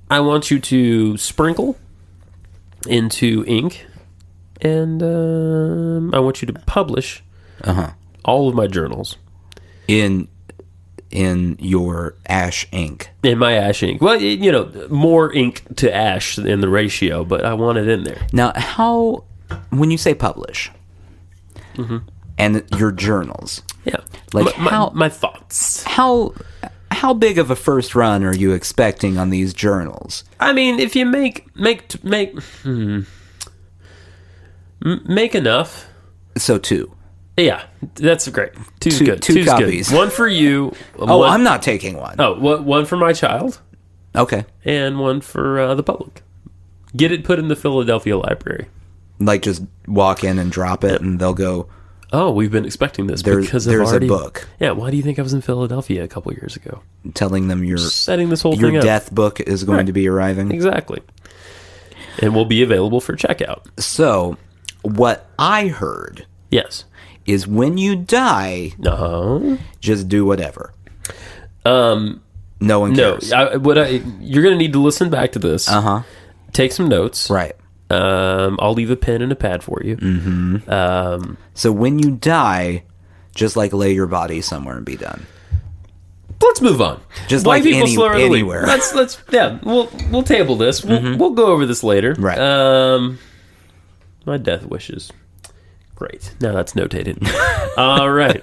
I want you to sprinkle into ink, and I want you to publish all of my journals in your ash ink. In my ash ink. Well, more ink to ash in the ratio, but I want it in there. Now, when you say publish, and your journals, like my thoughts. How big of a first run are you expecting on these journals? I mean, if you make enough. So 2. Yeah, that's great. Two's good. Two Two's copies. Good. One for you. I'm not taking one. Oh, one for my child. Okay. And one for the public. Get it put in the Philadelphia library. Like, just walk in and drop it, and they'll go, oh, we've been expecting this because there's a book. Yeah, why do you think I was in Philadelphia a couple years ago? Telling them setting this whole thing your up. death book is going to be arriving. Exactly. And will be available for checkout. So, what I heard... Yes. Is when you die, just do whatever. No one cares. You're going to need to listen back to this. Take some notes. Right. I'll leave a pen and a pad for you. Mm-hmm. So when you die, just like lay your body somewhere and be done. Let's move on. Just white like people anywhere. We'll table this. We'll go over this later. Right. My death wishes. Great. Now that's notated. All right.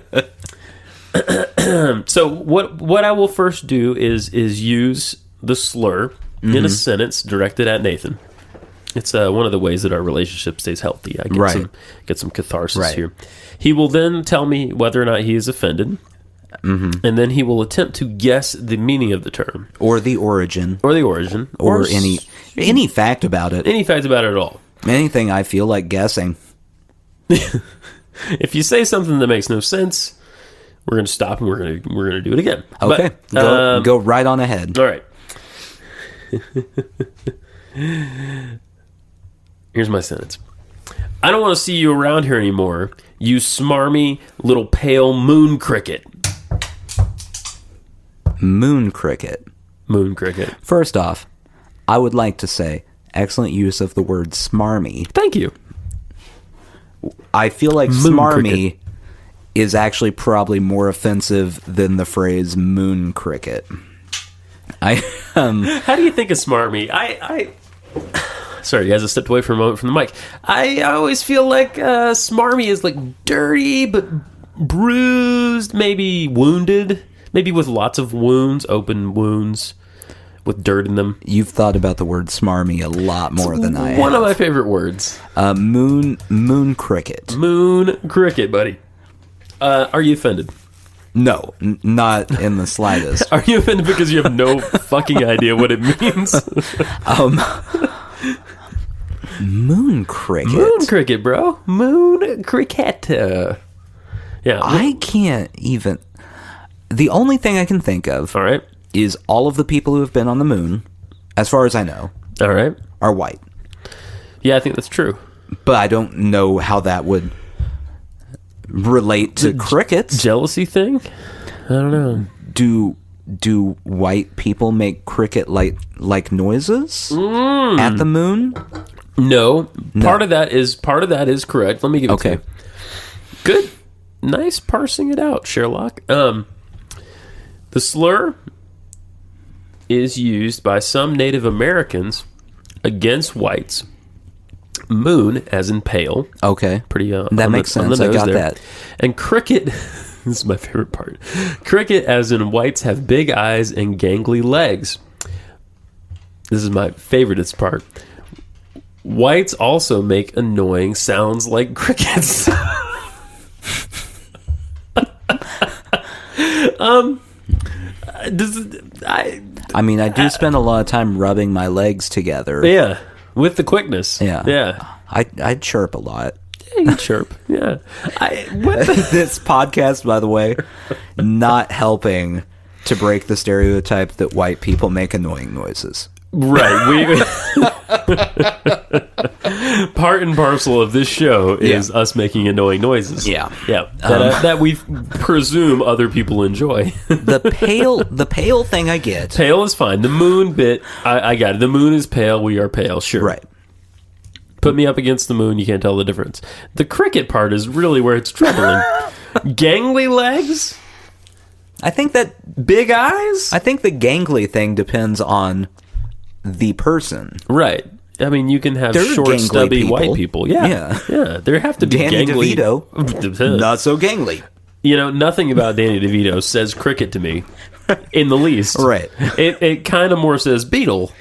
So what I will first do is use the slur in a sentence directed at Nathan. It's one of the ways that our relationship stays healthy. I get some catharsis here. He will then tell me whether or not he is offended. and then he will attempt to guess the meaning of the term. Or the origin. Or the origin. Or any fact about it. Any fact about it at all. Anything I feel like guessing. If you say something that makes no sense, we're going to stop and we're going to do it again. Okay. But, go right on ahead. All right. Here's my sentence. I don't want to see you around here anymore, you smarmy little pale moon cricket. Moon cricket. Moon cricket. First off, I would like to say excellent use of the word smarmy. Thank you. I feel like Moon smarmy cricket is actually probably more offensive than the phrase moon cricket. How do you think of smarmy? I sorry, guys, I stepped away for a moment from the mic. I always feel like smarmy is like dirty, but bruised, maybe wounded, maybe with lots of wounds, open wounds with dirt in them. You've thought about the word smarmy a lot more than I have. One of my favorite words. Moon cricket. Moon cricket, buddy. Are you offended? No, not in the slightest. Are you offended because you have no fucking idea what it means? Moon cricket. Moon cricket, bro. Moon cricket. Yeah. I can't even... The only thing I can think of All right. is all of the people who have been on the moon, as far as I know, All right. are white. Yeah, I think that's true. But I don't know how that would relate to crickets. Jealousy thing? I don't know. Do white people make cricket like noises at the moon? No. Part of that is correct. Let me give it to Okay. you. Good. Nice parsing it out, Sherlock. The slur is used by some Native Americans against whites. Moon, as in pale. Okay. Pretty that makes sense. I got that. And cricket, this is my favorite part. Cricket, as in whites have big eyes and gangly legs. This is my favoriteest part. Whites also make annoying sounds like crickets. I mean, I do spend a lot of time rubbing my legs together. Yeah, with the quickness. Yeah. I chirp a lot. Yeah, you chirp. Yeah. This podcast, by the way, not helping to break the stereotype that white people make annoying noises. Right. Part and parcel of this show is us making annoying noises. Yeah. Yeah. That we presume other people enjoy. The pale thing I get. Pale is fine. The moon bit, I got it. The moon is pale. We are pale. Sure. Right. Put me up against the moon. You can't tell the difference. The cricket part is really where it's troubling. Gangly legs? I think that Big eyes? the gangly thing depends on the person. Right. I mean, you can have There are short, gangly stubby people. white people. Yeah. Yeah. There have to be Danny gangly. DeVito, not so gangly. You know, nothing about Danny DeVito says cricket to me in the least. Right. It kind of more says beetle.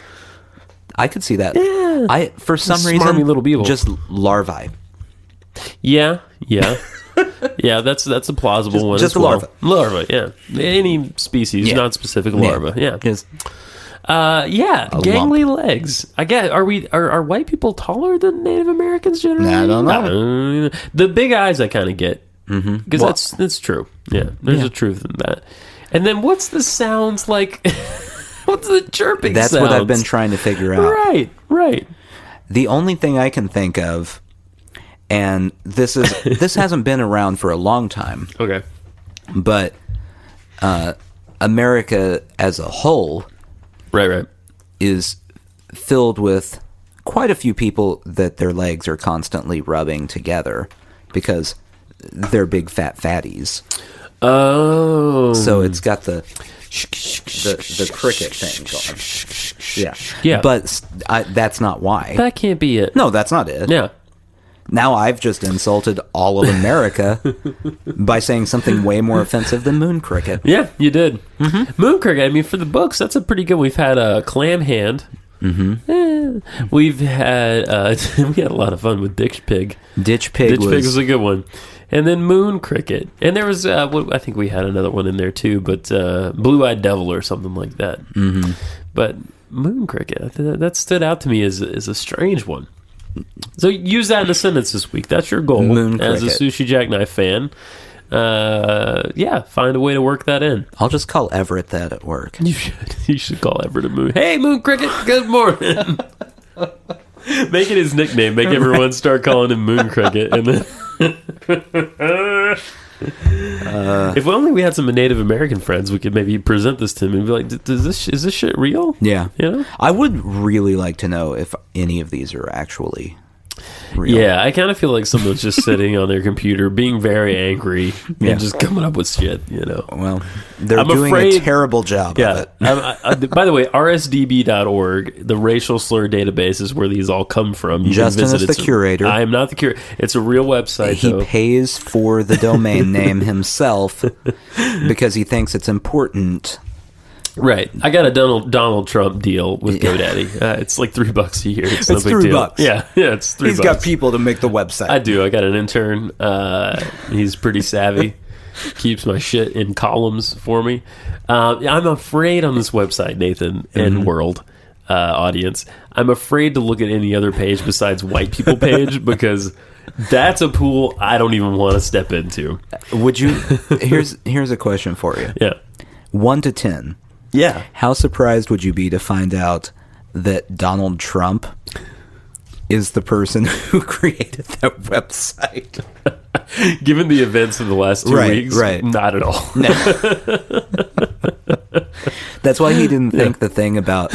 I could see that. Yeah. I for some Smarmy reason little beetle. just larvae. Yeah. Yeah, that's a plausible one. just as a well. larva. Larva, yeah. Any species, Yeah. not specific larva. Yeah. Just Gangly legs. I guess are white people taller than Native Americans generally? I don't know. The big eyes I kind of get because that's true. Yeah, there's a truth in that. And then what's the sounds like? What's the chirping? That's sounds? what I've been trying to figure out. Right. The only thing I can think of, and this hasn't been around for a long time, Okay. but America as a whole Right. is filled with quite a few people that their legs are constantly rubbing together because they're big fat fatties. Oh. So it's got the cricket thing going. Yeah. But that's not why. That can't be it. No, that's not it. Yeah. Now I've just insulted all of America by saying something way more offensive than moon cricket. Yeah, you did. Mm-hmm. Moon cricket, I mean, for the books, that's a pretty good. We've had a clam hand. Mm-hmm. We've had we had a lot of fun with ditch pig. Ditch pig was a good one. And then Moon Cricket. And there was, I think we had another one in there too, but Blue-Eyed Devil or something like that. Mm-hmm. But Moon Cricket, that stood out to me as a strange one. So use that in a sentence this week. That's your goal Moon as a Cricket. Sushi Jackknife fan. Find a way to work that in. I'll just call Everett that at work. You should call Everett a Moon. Hey, Moon Cricket, good morning. Make it his nickname. Make everyone start calling him Moon Cricket. And then if only we had some Native American friends, we could maybe present this to him and be like, is this shit real? Yeah. You know? I would really like to know if any of these are actually real. Yeah, I kind of feel like someone's just sitting on their computer being very angry and just coming up with shit, you know. Well, they're I'm doing afraid- a terrible job of it. By the way, rsdb.org, the racial slur database, is where these all come from. You Justin can visit is the curator. I am not the curator. It's a real website, He though. pays for the domain name himself because he thinks it's important. Right. I got a Donald Trump deal with GoDaddy. It's like $3 a year. It's no big deal. $3. Yeah, it's $3. He's got people to make the website. I do. I got an intern. He's pretty savvy. Keeps my shit in columns for me. I'm afraid on this website, Nathan, and world audience, I'm afraid to look at any other page besides white people page because that's a pool I don't even want to step into. Would you? Here's a question for you. Yeah. 1 to 10. Yeah. How surprised would you be to find out that Donald Trump is the person who created that website? Given the events of the last 2 weeks, right. Not at all. No. That's why he didn't think the thing about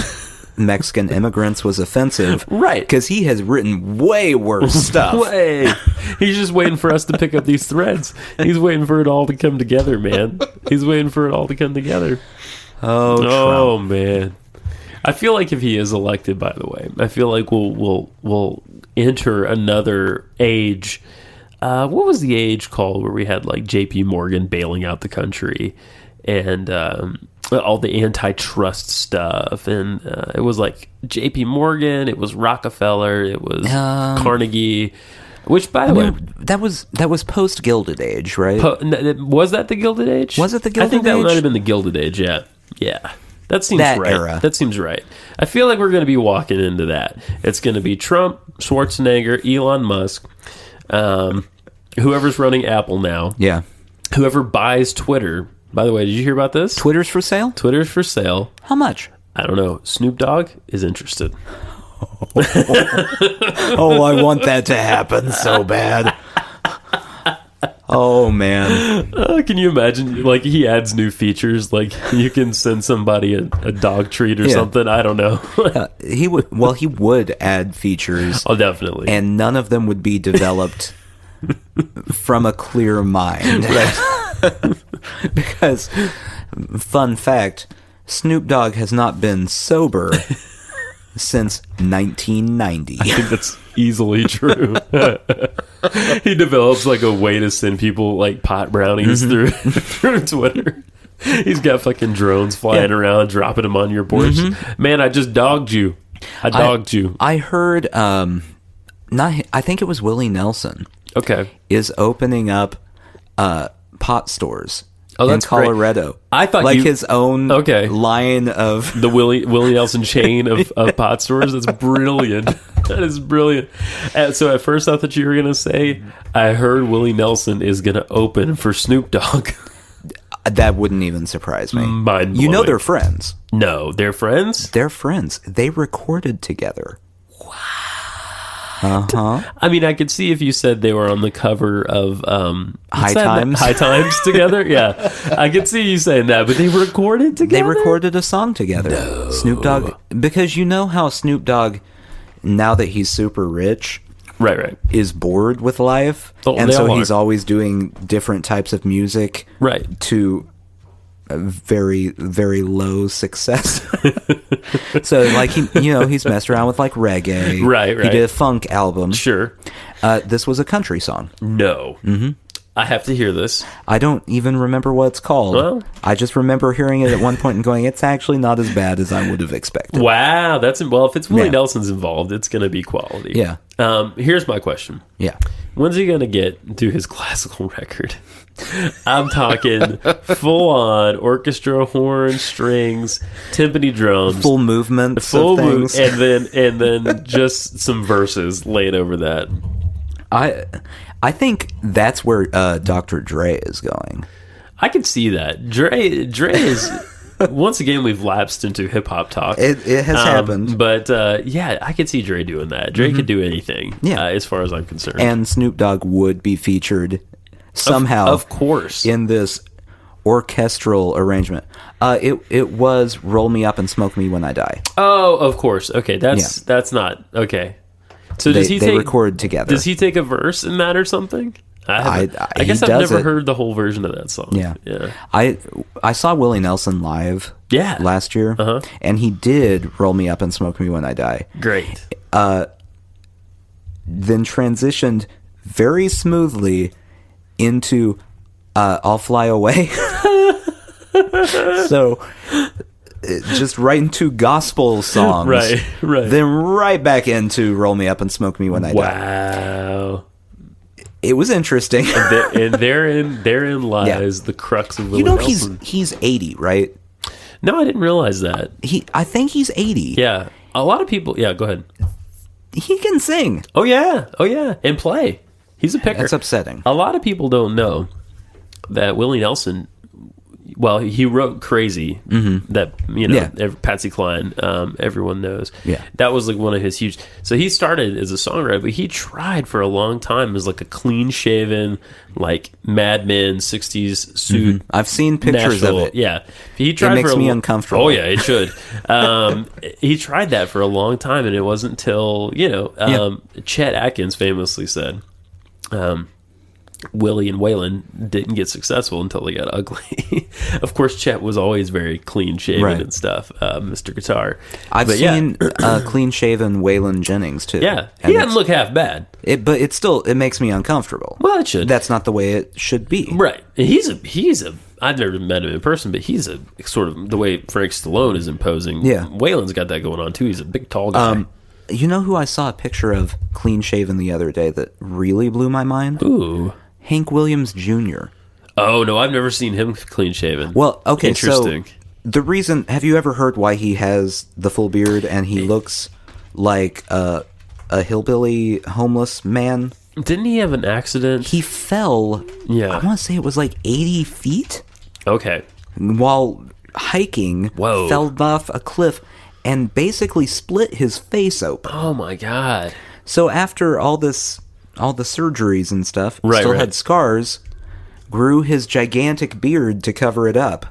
Mexican immigrants was offensive. Right. Because he has written way worse stuff. Way. He's just waiting for us to pick up these threads. He's waiting for it all to come together, man. He's waiting for it all to come together. Oh, Trump. Man. I feel like if he is elected, by the way, I feel like we'll enter another age. What was the age called where we had like J.P. Morgan bailing out the country and all the antitrust stuff? And it was like J.P. Morgan, it was Rockefeller, it was Carnegie. Which, by the way, that was post Gilded Age, right? Was that the Gilded Age? Was it the Gilded I think that Age? might have been the Gilded Age. Yeah. That seems That right. era. That seems right. I feel like we're going to be walking into that. It's going to be Trump, Schwarzenegger, Elon Musk, whoever's running Apple now. Yeah. Whoever buys Twitter. By the way, did you hear about this? Twitter's for sale? Twitter's for sale. How much? I don't know. Snoop Dogg is interested. Oh, I want that to happen so bad. Oh, man. Can you imagine? Like, he adds new features. Like, you can send somebody a dog treat or something. I don't know. He would add features. Oh, definitely. And none of them would be developed from a clear mind. Right. Because, fun fact, Snoop Dogg has not been sober since 1990. I think that's easily true. He develops like a way to send people like pot brownies through Twitter. He's got fucking drones flying around, dropping them on your porch. Man, I just dogged you. I dogged you. I heard, I think it was Willie Nelson. Okay. Is opening up pot stores that's in Colorado. great. I thought like his own line of the Willie Nelson chain of pot stores. That's brilliant. That is brilliant. So at first I thought you were going to say, I heard Willie Nelson is going to open for Snoop Dogg. That wouldn't even surprise me. Mind-blowing. You know they're friends. No, they're friends? They're friends. They recorded together. Wow. Uh-huh. I mean, I could see if you said they were on the cover of High Times. High Times together. Yeah, I could see you saying that, but they recorded together. They recorded a song together. No. Snoop Dogg, because you know how Snoop Dogg, now that he's super rich, right, is bored with life, and so he's always doing different types of music, right, to a very, very low success. So, like, he's messed around with, like, reggae. Right. He did a funk album. Sure. This was a country song. No. Mm-hmm. I have to hear this. I don't even remember what it's called. Well, I just remember hearing it at one point and going, it's actually not as bad as I would have expected. Wow, well, if it's Willie Yeah. Nelson's involved, it's going to be quality. Yeah. Here's my question. Yeah. When's he going to get to his classical record? I'm talking full-on orchestra, horn, strings, timpani drums, Full movements full of move, things. and then just some verses laid over that. I think that's where Dr. Dre is going. I can see that. Dre is once again we've lapsed into hip hop talk. It has happened. But yeah, I could see Dre doing that. Dre could do anything. Yeah. As far as I'm concerned. And Snoop Dogg would be featured somehow, of course, in this orchestral arrangement. It was "Roll Me Up and Smoke Me When I Die." Oh, of course. Okay, that's not okay. So does They he record together. Does he take a verse in that or something? I he guess I've does never it. heard the whole version of that song. Yeah. Yeah. I saw Willie Nelson live. Yeah. Last year, and he did "Roll Me Up and Smoke Me When I Die." Great. Then transitioned very smoothly into "I'll Fly Away." So just right into gospel songs, Right. Then right back into "Roll Me Up and Smoke Me When I Die." Wow. It was interesting. And therein lies the crux of Willie Nelson. he's 80, right? No, I didn't realize that. I think he's 80. Yeah. A lot of people. Yeah, go ahead. He can sing. Oh, yeah. And play. He's a picker. That's upsetting. A lot of people don't know that Willie Nelson, well, he wrote Crazy, that, Patsy Cline, everyone knows. Yeah. That was like one of his huge. So he started as a songwriter, but he tried for a long time as like a clean shaven, like Mad Men 60s suit. I've seen pictures Nashville. of it. Yeah. He tried makes for me uncomfortable. Oh, yeah, it should. He tried that for a long time, and it wasn't until, Chet Atkins famously said, Willie and Waylon didn't get successful until they got ugly. Of course, Chet was always very clean shaven Right. and stuff, Mr. Guitar. I've But seen clean shaven Waylon Jennings too. Yeah, And he doesn't look half bad. but it makes me uncomfortable. Well, it should. That's not the way it should be. Right. He's a. I've never met him in person, but he's a sort of the way Frank Stallone is imposing. Yeah. Waylon's got that going on too. He's a big, tall guy. You know who I saw a picture of clean shaven the other day that really blew my mind? Ooh. Hank Williams Jr. Oh no, I've never seen him clean shaven. Well, okay, Interesting. so the reason, have you ever heard why he has the full beard and he looks like a hillbilly homeless man? Didn't he have an accident? He fell, Yeah. I want to say it was like 80 feet Okay. while hiking, Whoa. fell off a cliff and basically split his face open. Oh my God. So after all the surgeries and stuff, Right, still right. had scars, grew his gigantic beard to cover it up.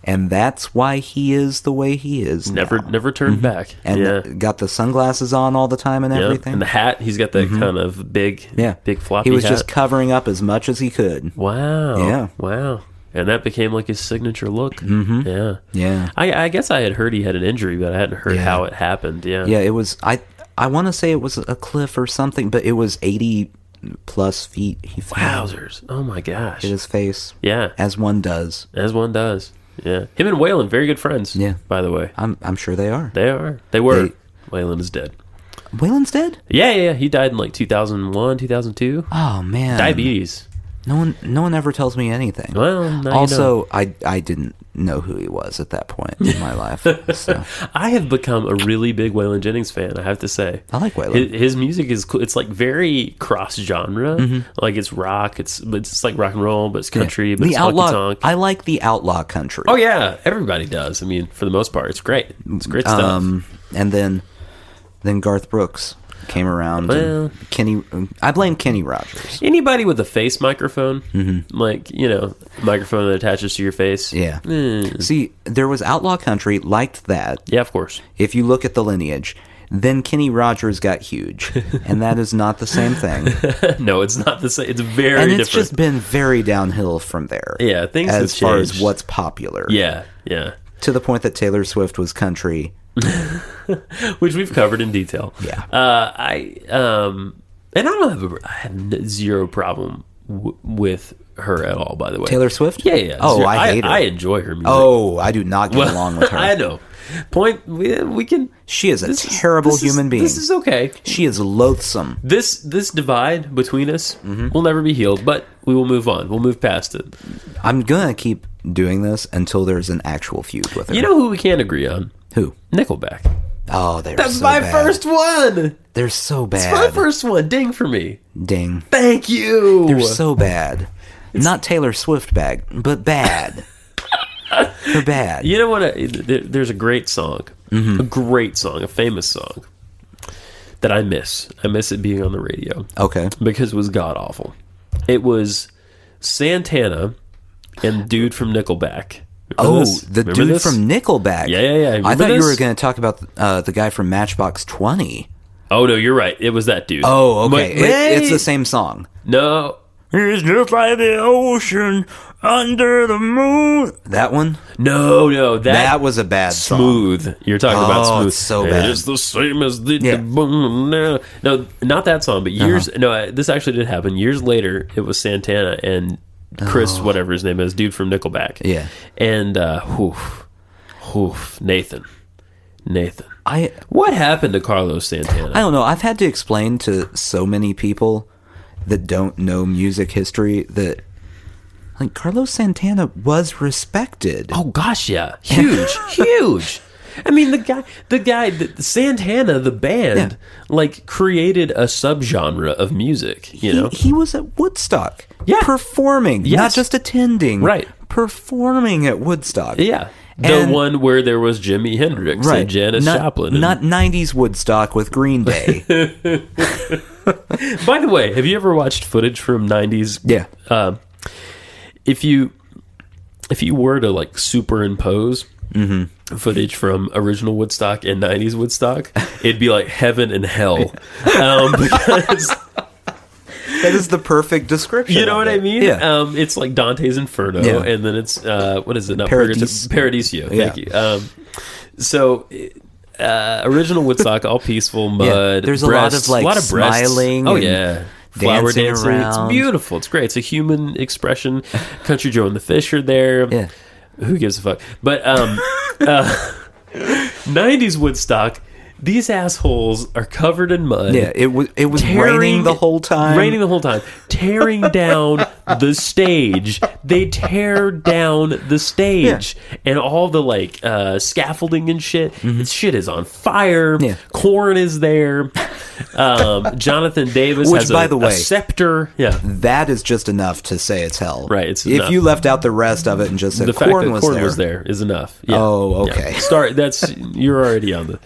And that's why he is the way he is. Never turned back. And yeah. got the sunglasses on all the time and Yeah. everything. And the hat, he's got that kind of big, big floppy He was hat. just covering up as much as he could. Wow. Yeah. Wow. And that became like his signature look. Mm-hmm. Yeah. Yeah. I guess I had heard he had an injury, but I hadn't heard Yeah. how it happened. Yeah. Yeah, it was, I want to say it was a cliff or something, but it was 80 plus feet he fell. Wowzers. Oh my gosh. Hit his face. Yeah. As one does. As one does. Yeah. Him and Waylon, very good friends. Yeah. By the way. I'm sure they are. They are. They were. Waylon is dead. Waylon's dead? Yeah. He died in like 2001, 2002. Oh, man. Diabetes. No one ever tells me anything. Well, now you know. Also, I didn't know who he was at that point in my life. So I have become a really big Waylon Jennings fan, I have to say. I like Waylon. His music is cool. It's like very cross genre. Like it's rock, it's like rock and roll, but it's country, but the it's outlaw. honky-tonk. I like the outlaw country. Oh yeah, everybody does. I mean, for the most part, it's great. It's great stuff. And then Garth Brooks came around. Well- and I blame Kenny Rogers. Anybody with a face microphone, like microphone that attaches to your face. Yeah. See, there was outlaw country, liked that. Yeah, of course. If you look at the lineage, then Kenny Rogers got huge, and that is not the same thing. No, it's not the same. It's very And different. it's just been very downhill from there. Yeah, things have as far as changed. what's popular. Yeah. To the point that Taylor Swift was country. Which we've covered in detail. Yeah. I have zero problem with her at all, by the way. Taylor Swift? Yeah. Oh, I hate her. I enjoy her music. Oh, I do not get along with her. I know. We can. She is a terrible human being. This is okay. She is loathsome. This divide between us will never be healed, but we will move on. We'll move past it. I'm gonna keep doing this until there's an actual feud with her. You know who we can't agree on? Who? Nickelback. Oh, they're That's so my bad. first one. They're so bad. It's my first one. Ding for me. Ding. Thank you. They're so bad. Not Taylor Swift bad, but bad. They're bad. You know what? There's a great song. A great song. A famous song that I miss. I miss it being on the radio. Okay. Because it was god-awful. It was Santana and dude from Nickelback. Remember this? The Remember dude this? from Nickelback. Yeah. I Remember thought you this? were going to talk about the guy from Matchbox 20. Oh, no, you're right. It was that dude. Oh, okay. But, It's the same song. No. It's just like the ocean under the moon. That one? No. That was a bad song. Smooth. You're talking about Smooth. It's so bad. It's the same as the... Yeah. No, not that song, but years... No, this actually did happen. Years later, it was Santana and Chris, whatever his name is, dude from Nickelback. Yeah. And, Nathan. What happened to Carlos Santana? I don't know. I've had to explain to so many people that don't know music history that like Carlos Santana was respected. Oh gosh, yeah, huge. I mean, the guy, Santana, the band, like created a subgenre of music. You know, he was at Woodstock, performing, Yes. not just attending, Right. performing at Woodstock. Yeah, And- the one where there was Jimi Hendrix and Janis Joplin. Not 90s Woodstock with Green Day. By the way, have you ever watched footage from 90s? Yeah. If you were to like superimpose footage from original Woodstock and 90s Woodstock, it'd be like heaven and hell. Because That is the perfect description. you know what I mean? Yeah. It's like Dante's Inferno, Yeah. and then it's what is it? Not Paradis- Paradiso. Thank Yeah. you. So original Woodstock, all peaceful, mud. There's breasts, a lot of breasts. smiling. Oh and yeah. Flower dancing dancing. It's around. beautiful. It's great. It's a human expression. Country Joe and the Fish are there. Yeah. Who gives a fuck? But 90s Woodstock, these assholes are covered in mud. Yeah, it was raining the whole time. Tearing down the stage. They tear down the stage. And all the like scaffolding and shit. This shit is on fire. Yeah. Korn is there. Jonathan Davis Which, has by the way, a scepter. Yeah. That is just enough to say it's hell. Right, it's if enough. you left out the rest of it and just said The fact Korn that was Korn there. was there is enough. Yeah. Oh, okay. Yeah. You're already on the...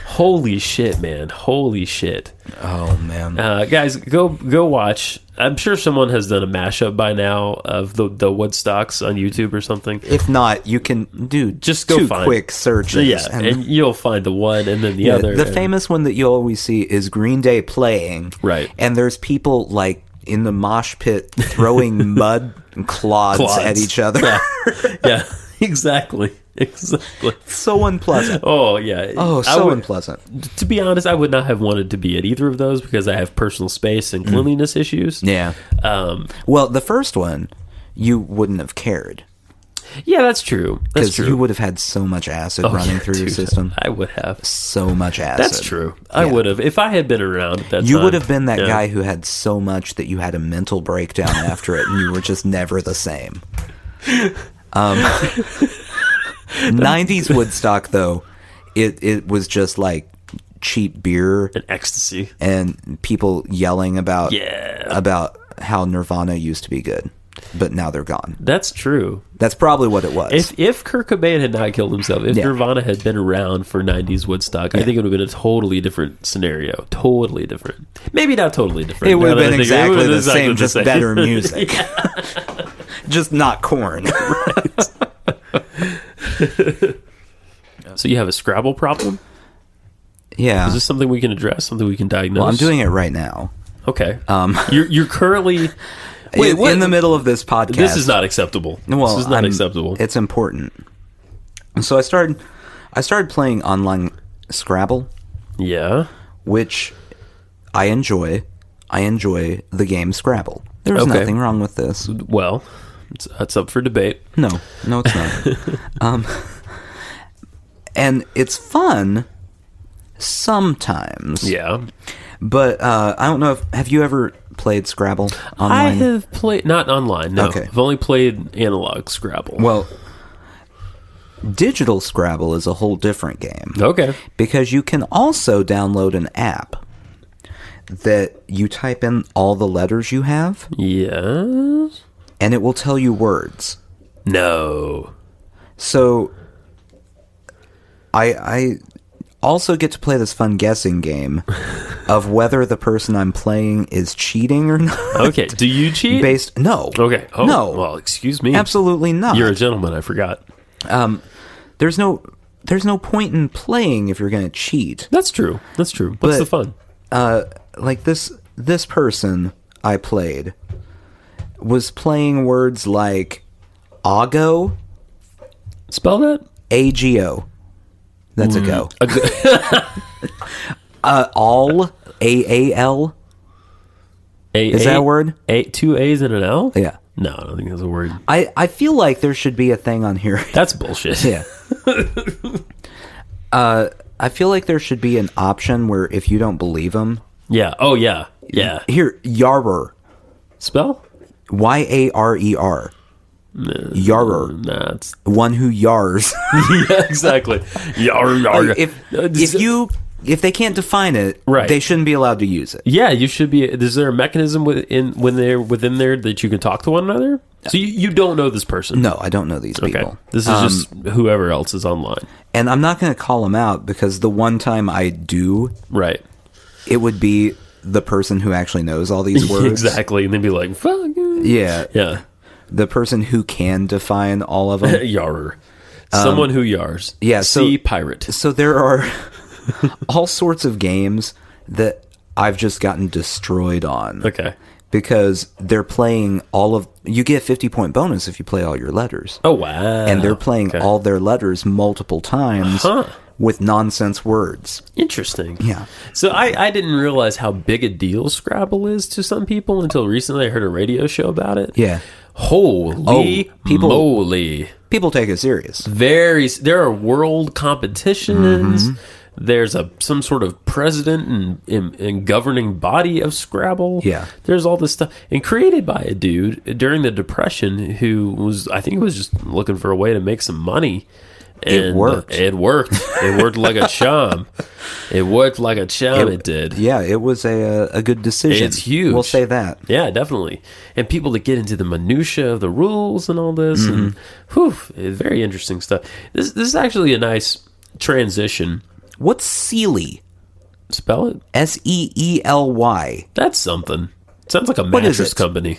Holy shit, man. Holy shit. Oh man. Guys, go watch. I'm sure someone has done a mashup by now of the Woodstocks on YouTube or something. If not, you can do Just go two find quick searches. Yeah, and you'll find the one and then the other. The famous one that you always see is Green Day playing. Right. And there's people like in the mosh pit throwing mud clods at each other. Yeah, exactly. So unpleasant. Oh, yeah. Oh, so unpleasant. To be honest, I would not have wanted to be at either of those because I have personal space and cleanliness issues. Yeah. Well, the first one, you wouldn't have cared. Yeah, that's true. Because you would have had so much acid running through your system. I would have. So much acid. That's true. I would have. If I had been around at that time. You would have been that guy who had so much that you had a mental breakdown after it and you were just never the same. 90s Woodstock, though, it was just like cheap beer and ecstasy and people yelling about how Nirvana used to be good, but now they're gone. That's true. That's probably what it was. If Kurt Cobain had not killed himself, if Nirvana had been around for 90s Woodstock, I think it would have been a totally different scenario. Totally different. Maybe not totally different. It would have been exactly the exactly same, just better music. Just not Korn. So you have a Scrabble problem? Yeah. Is this something we can address? Something we can diagnose? Well, I'm doing it right now. Okay. You're currently... Wait, in the middle of this podcast. This is not acceptable. Well, this is not acceptable. It's important. So I started playing online Scrabble. Yeah. Which I enjoy. I enjoy the game Scrabble. There's Okay. nothing wrong with this. Well, it's up for debate. No, it's not. And it's fun sometimes. Yeah. But I don't know have you ever played Scrabble online? I have played, not online, no. Okay. I've only played analog Scrabble. Well, digital Scrabble is a whole different game. Okay. Because you can also download an app that you type in all the letters you have, Yes. and it will tell you words. No. So I also get to play this fun guessing game of whether the person I'm playing is cheating or not. Okay. Do you cheat? No. Okay. Oh, No. Well, excuse me. Absolutely not. You're a gentleman. I forgot. There's no point in playing if you're going to cheat. That's true. What's the fun? Like this person I played was playing words like ago, Spell that? AGO. That's a go. All, AAL. Is that a word? Two A's and an L? Yeah. No, I don't think that's a word. I feel like there should be a thing on here. That's bullshit. Yeah. I feel like there should be an option where if you don't believe them. Yeah. Oh, yeah. Yeah. Here, Yarer. Spell? Yarer. Yarer. Nah, it's... One who yars. Yeah, exactly. Yar, yar. Like, if they can't define it, Right. they shouldn't be allowed to use it. Yeah, you should be. Is there a mechanism when they're within there that you can talk to one another? So you don't know this person? No, I don't know these people. Okay. This is just whoever else is online. And I'm not going to call them out because the one time I do, Right. it would be the person who actually knows all these words. Exactly. And they'd be like, fuck you. Yeah. Yeah. The person who can define all of them. Yarer. Someone who yars. Yeah. Sea pirate. So there are all sorts of games that I've just gotten destroyed on. Okay. Because they're playing you get a 50-point bonus if you play all your letters. Oh, wow. And they're playing all their letters multiple times with nonsense words. Interesting. Yeah. So I didn't realize how big a deal Scrabble is to some people until recently. I heard a radio show about it. Yeah. Holy moly. People take it serious. There are world competitions. Mm-hmm. There's some sort of president and governing body of Scrabble. Yeah. There's all this stuff. And created by a dude during the Depression who was, I think he was just looking for a way to make some money. And it worked. It worked. It worked like a charm. It worked like a charm. It did. Yeah, it was a good decision. It's huge. We'll say that. Yeah, definitely. And people that get into the minutia of the rules and all this, and very interesting stuff. This is actually a nice transition. What's Sealy? Spell it. Seely. That's something. Sounds like a What is mattress it? company.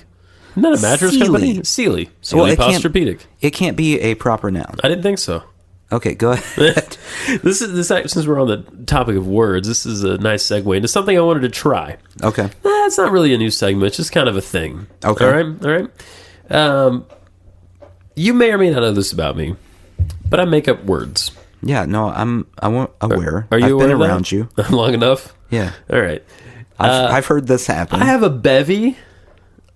Isn't that a mattress Sealy. company? Sealy. Well, Sealy Posturepedic. it can't be a proper noun. I didn't think so. Okay, go ahead. This since we're on the topic of words, this is a nice segue into something I wanted to try. Okay. It's not really a new segment. It's just kind of a thing. Okay. All right. You may or may not know this about me, but I make up words. Yeah, no, I'm aware. Are you I've aware been of that? around you. Long enough? Yeah. All right. I've heard this happen. I have a bevy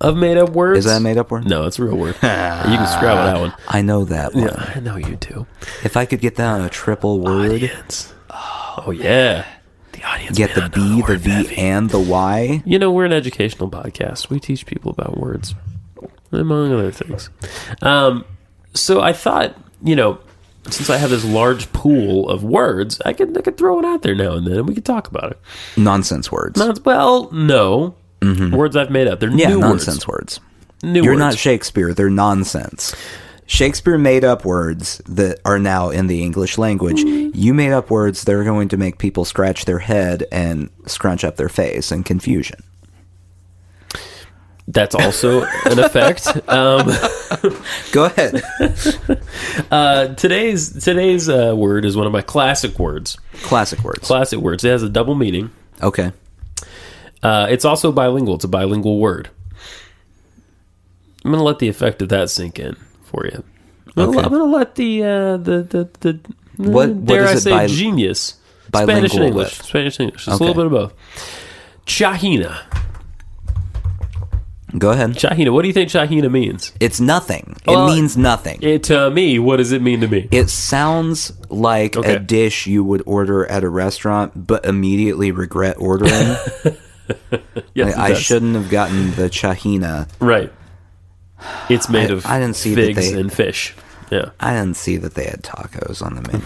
of made up words. Is that a made up word? No, it's a real word. You can Scrabble that one. I know that one. Yeah, I know you do. If I could get that on a triple word, Audience. Oh yeah. The audience. get the B, the V, and the Y. You know, we're an educational podcast. We teach people about words, among other things. So I thought, since I have this large pool of words, I could throw it out there now and then, and we could talk about it. Nonsense words. No. Mm-hmm. Words I've made up. They're new nonsense words. New You're words. not Shakespeare. They're nonsense. Shakespeare made up words that are now in the English language. You made up words that are going to make people scratch their head and scrunch up their face in confusion. That's also an effect. Go ahead. Today's word is one of my classic words. Classic words. Classic words. It has a double meaning. Okay. It's also bilingual. It's a bilingual word. I'm going to let the effect of that sink in for you. I'm going to let the what dare is I it say genius. bilingual Spanish and English. with? Spanish and English. Just Okay. a little bit of both. Chahina. Go ahead. Chahina. What do you think Chahina means? It's nothing. Well, it means nothing. To me, what does it mean to me? It sounds like a dish you would order at a restaurant, but immediately regret ordering. Yes, I shouldn't have gotten the Chahina. Right. It's made of I didn't see figs and fish. Yeah. I didn't see that they had tacos on the menu.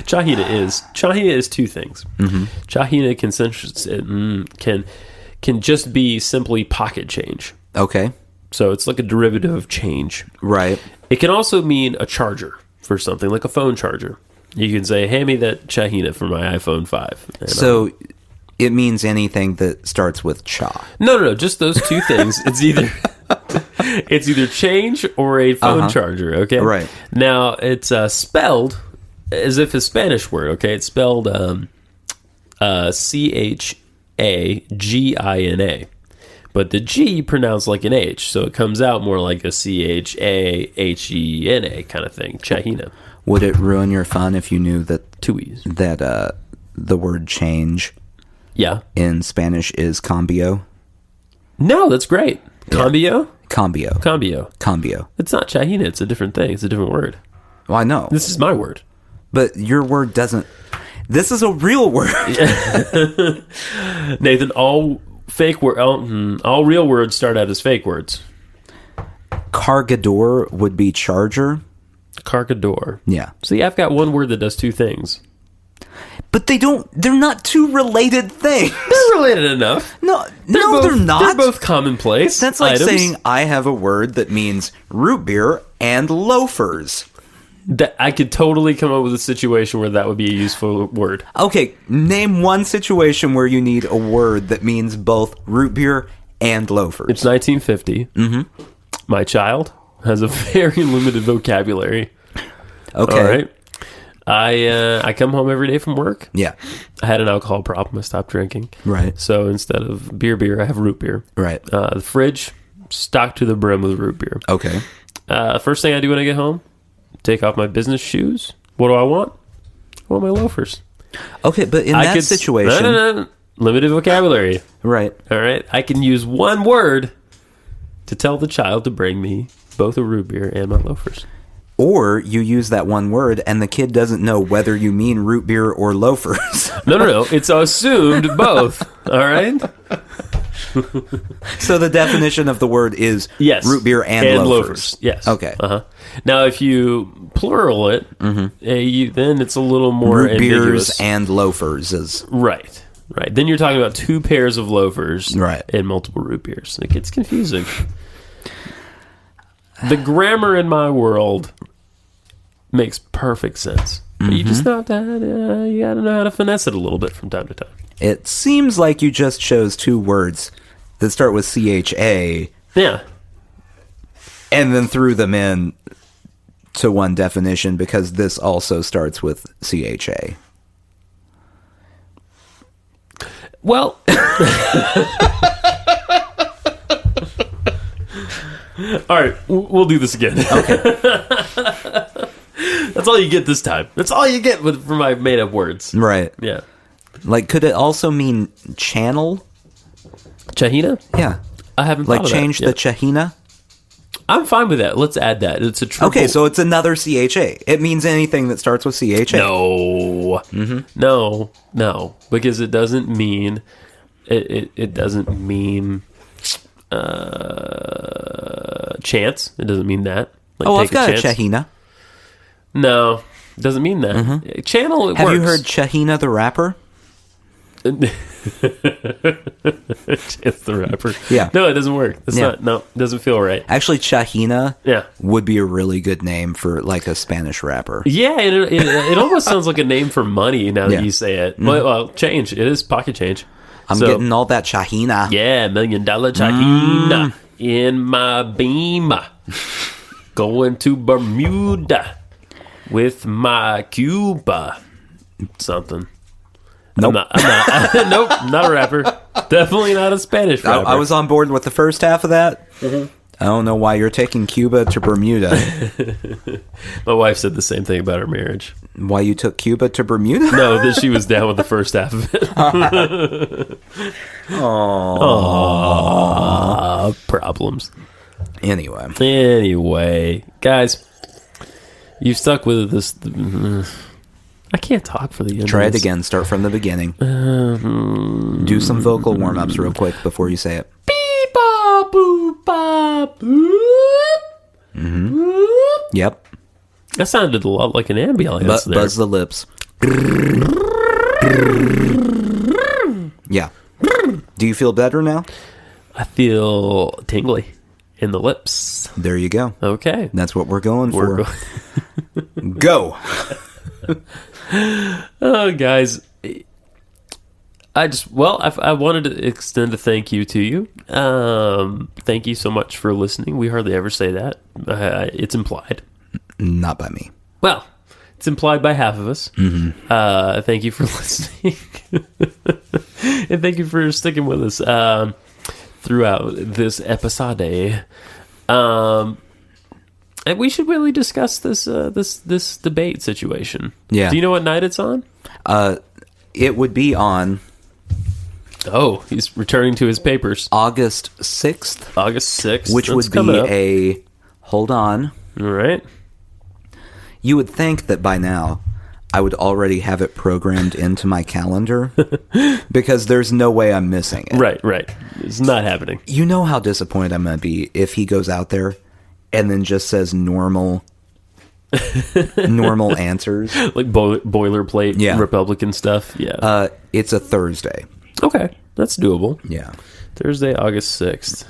Chahina is two things. Mm-hmm. Chahina can just be simply pocket change. Okay. So it's like a derivative of change. Right. It can also mean a charger for something, like a phone charger. You can say, hand me that Chahina for my iPhone 5. So it means anything that starts with cha. No, just those two things. It's either change or a phone charger, okay? Right. Now, it's spelled as if a Spanish word, okay? It's spelled Chagina. But the G pronounced like an H, so it comes out more like a Chahena kind of thing. Chahina. Would it ruin your fun if you knew that Two E's. that the word change in Spanish is cambio? No, that's great. Cambio? Cambio. It's not Chahina, it's a different thing. It's a different word. Well, I know. This is my word. But your word doesn't... This is a real word. Nathan, all real words start out as fake words. Cargador would be charger. Cargador. Yeah. See, I've got one word that does two things. But they're not two related things. They're related enough. They're not. They're both commonplace. That's like items. saying I have a word that means root beer and loafers. That I could totally come up with a situation where that would be a useful word. Okay, name one situation where you need a word that means both root beer and loafers. It's 1950. Mm-hmm. My child has a very limited vocabulary. Okay. All right. I come home every day from work. Yeah. I had an alcohol problem. I stopped drinking. Right. So instead of beer, I have root beer. Right. The fridge, stocked to the brim with root beer. Okay. First thing I do when I get home, take off my business shoes. What do I want? I want my loafers. Okay, but in that situation... No. Limited vocabulary. Right. All right. I can use one word to tell the child to bring me both a root beer and my loafers. Or you use that one word and the kid doesn't know whether you mean root beer or loafers. No. It's assumed both. All right? So the definition of the word is root beer and loafers. Yes. Okay. Uh-huh. Now, if you plural it, then it's a little more root ambiguous. Beers and loafers is... Right. Then you're talking about two pairs of loafers and multiple root beers. It gets confusing. The grammar in my world makes perfect sense. But you just have to, you got to know how to finesse it a little bit from time to time. It seems like you just chose two words that start with CHA. Yeah. And then threw them in to one definition because this also starts with CHA. Well... All right, we'll do this again. Okay. That's all you get this time. That's all you get for my made-up words. Right. Yeah. Like, could it also mean channel? Chahina? Yeah. I haven't thought of that change the yet. Chahina? I'm fine with that. Let's add that. It's a triple. Okay, so it's another CHA. It means anything that starts with CHA. No. No. Because it doesn't mean... It doesn't mean... chance. It doesn't mean that. Like, I've got a Chahina. No, it doesn't mean that. Channel, it Have works. you heard Chahina the Rapper? Chance the Rapper. Yeah. No, it doesn't work. It's not. No, it doesn't feel right. Actually, Chahina Yeah. would be a really good name for like a Spanish rapper. Yeah, it almost sounds like a name for money now that you say it. Well, change. It is pocket change. I'm getting all that Chahina. Yeah, $1 million Chahina in my beam. Going to Bermuda with my Cuba. Something. Nope. I'm not nope, not a rapper. Definitely not a Spanish rapper. I was on board with the first half of that. I don't know why you're taking Cuba to Bermuda. My wife said the same thing about her marriage. Why you took Cuba to Bermuda? No, that she was down with the first half of it. Problems. Anyway, guys, you've stuck with this. I can't talk for the end. Try it again. Start from the beginning. Do some vocal warm-ups real quick before you say it. Beep, ba, boop, ba, boop. Yep. That sounded a lot like an ambulance there. Buzz the lips. Yeah. Do you feel better now? I feel tingly in the lips. There you go. Okay. That's what we're going for. Go. Oh, guys. I wanted to extend a thank you to you. Thank you so much for listening. We hardly ever say that. It's implied. Not by me. Well, it's implied by half of us. Thank you for listening. And thank you for sticking with us throughout this episode. And we should really discuss this debate situation. Yeah. Do you know what night it's on? It would be on... Oh, he's returning to his papers. August 6th. August 6th. Which would be a... Hold on. All right. You would think that by now I would already have it programmed into my calendar because there's no way I'm missing it. Right. It's not happening. You know how disappointed I'm going to be if he goes out there and then just says normal answers. Like boilerplate Republican stuff. Yeah. It's a Thursday. Okay. That's doable. Yeah. Thursday, August 6th.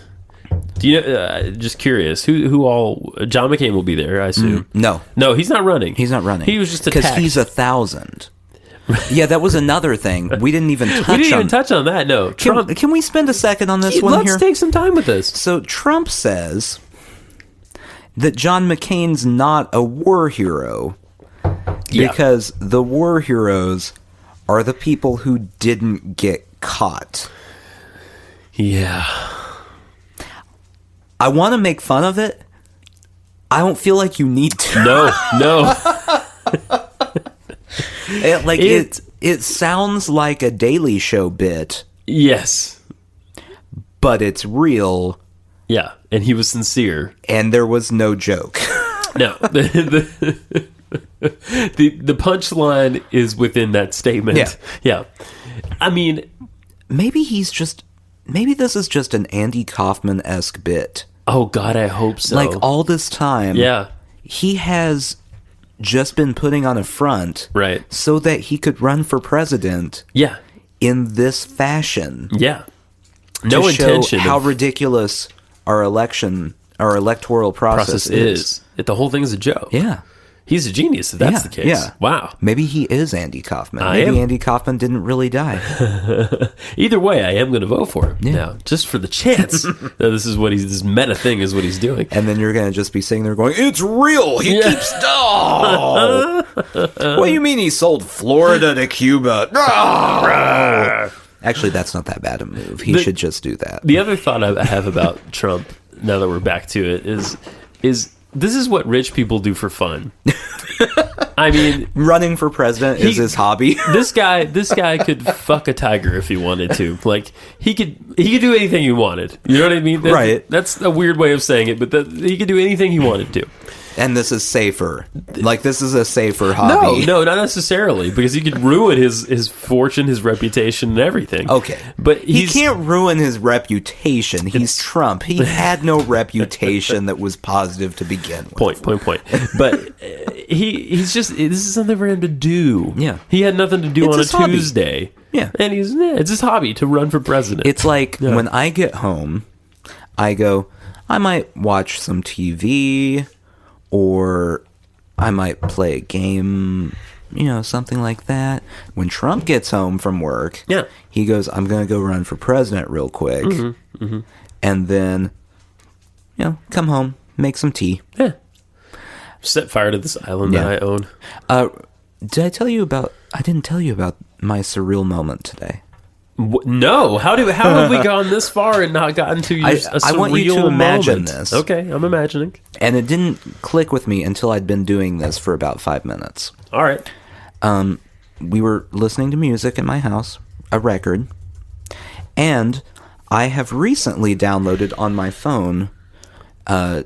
Do you know, just curious, who all... John McCain will be there, I assume. No, he's not running. He's not running. He was just attacked. Because he's 1,000. Yeah, that was another thing. We didn't even touch on that, no. Trump. Can we spend a second on this one here? Let's take some time with this. So Trump says that John McCain's not a war hero because the war heroes are the people who didn't get caught. Yeah. I want to make fun of it. I don't feel like you need to. No. It sounds like a Daily Show bit. Yes. But it's real. Yeah, and he was sincere. And there was no joke. No. The punchline is within that statement. Yeah. I mean... Maybe this is just an Andy Kaufman-esque bit. Oh, God, I hope so. Like, all this time, he has just been putting on a front so that he could run for president in this fashion. Yeah. No intention. How ridiculous our electoral process is. The whole thing is a joke. Yeah. He's a genius if that's the case. Yeah. Wow. Maybe he is Andy Kaufman. Maybe Andy Kaufman didn't really die. Either way, I am going to vote for him now, just for the chance that this meta thing is what he's doing. And then you're going to just be sitting there going, it's real. He keeps... Oh. What do you mean he sold Florida to Cuba? Oh. Actually, that's not that bad a move. He should just do that. The other thought I have about Trump, now that we're back to it, is this is what rich people do for fun. I mean, running for president is his hobby. This guy could fuck a tiger if he wanted to. Like he could do anything he wanted. You know what I mean? Right. That's a weird way of saying it, but he could do anything he wanted to. And this is safer. Like, this is a safer hobby. No, not necessarily, because he could ruin his fortune, his reputation, and everything. Okay. But he can't ruin his reputation. He's Trump. He had no reputation that was positive to begin with. Point. But he's just, this is something for him to do. Yeah. He had nothing to do on a Tuesday. Hobby. Yeah. And it's his hobby to run for president. It's like when I get home, I go, I might watch some TV, or I might play a game, something like that. When Trump gets home from work, he goes, I'm going to go run for president real quick. Mm-hmm. And then, come home, make some tea. Yeah. Set fire to this island that I own. I didn't tell you about my surreal moment today. No. How have we gone this far and not gotten to a surreal I want you to imagine moment? this. Okay, I'm imagining. And it didn't click with me until I'd been doing this for about 5 minutes. All right. We were listening to music at my house, a record, And I have recently downloaded on my phone a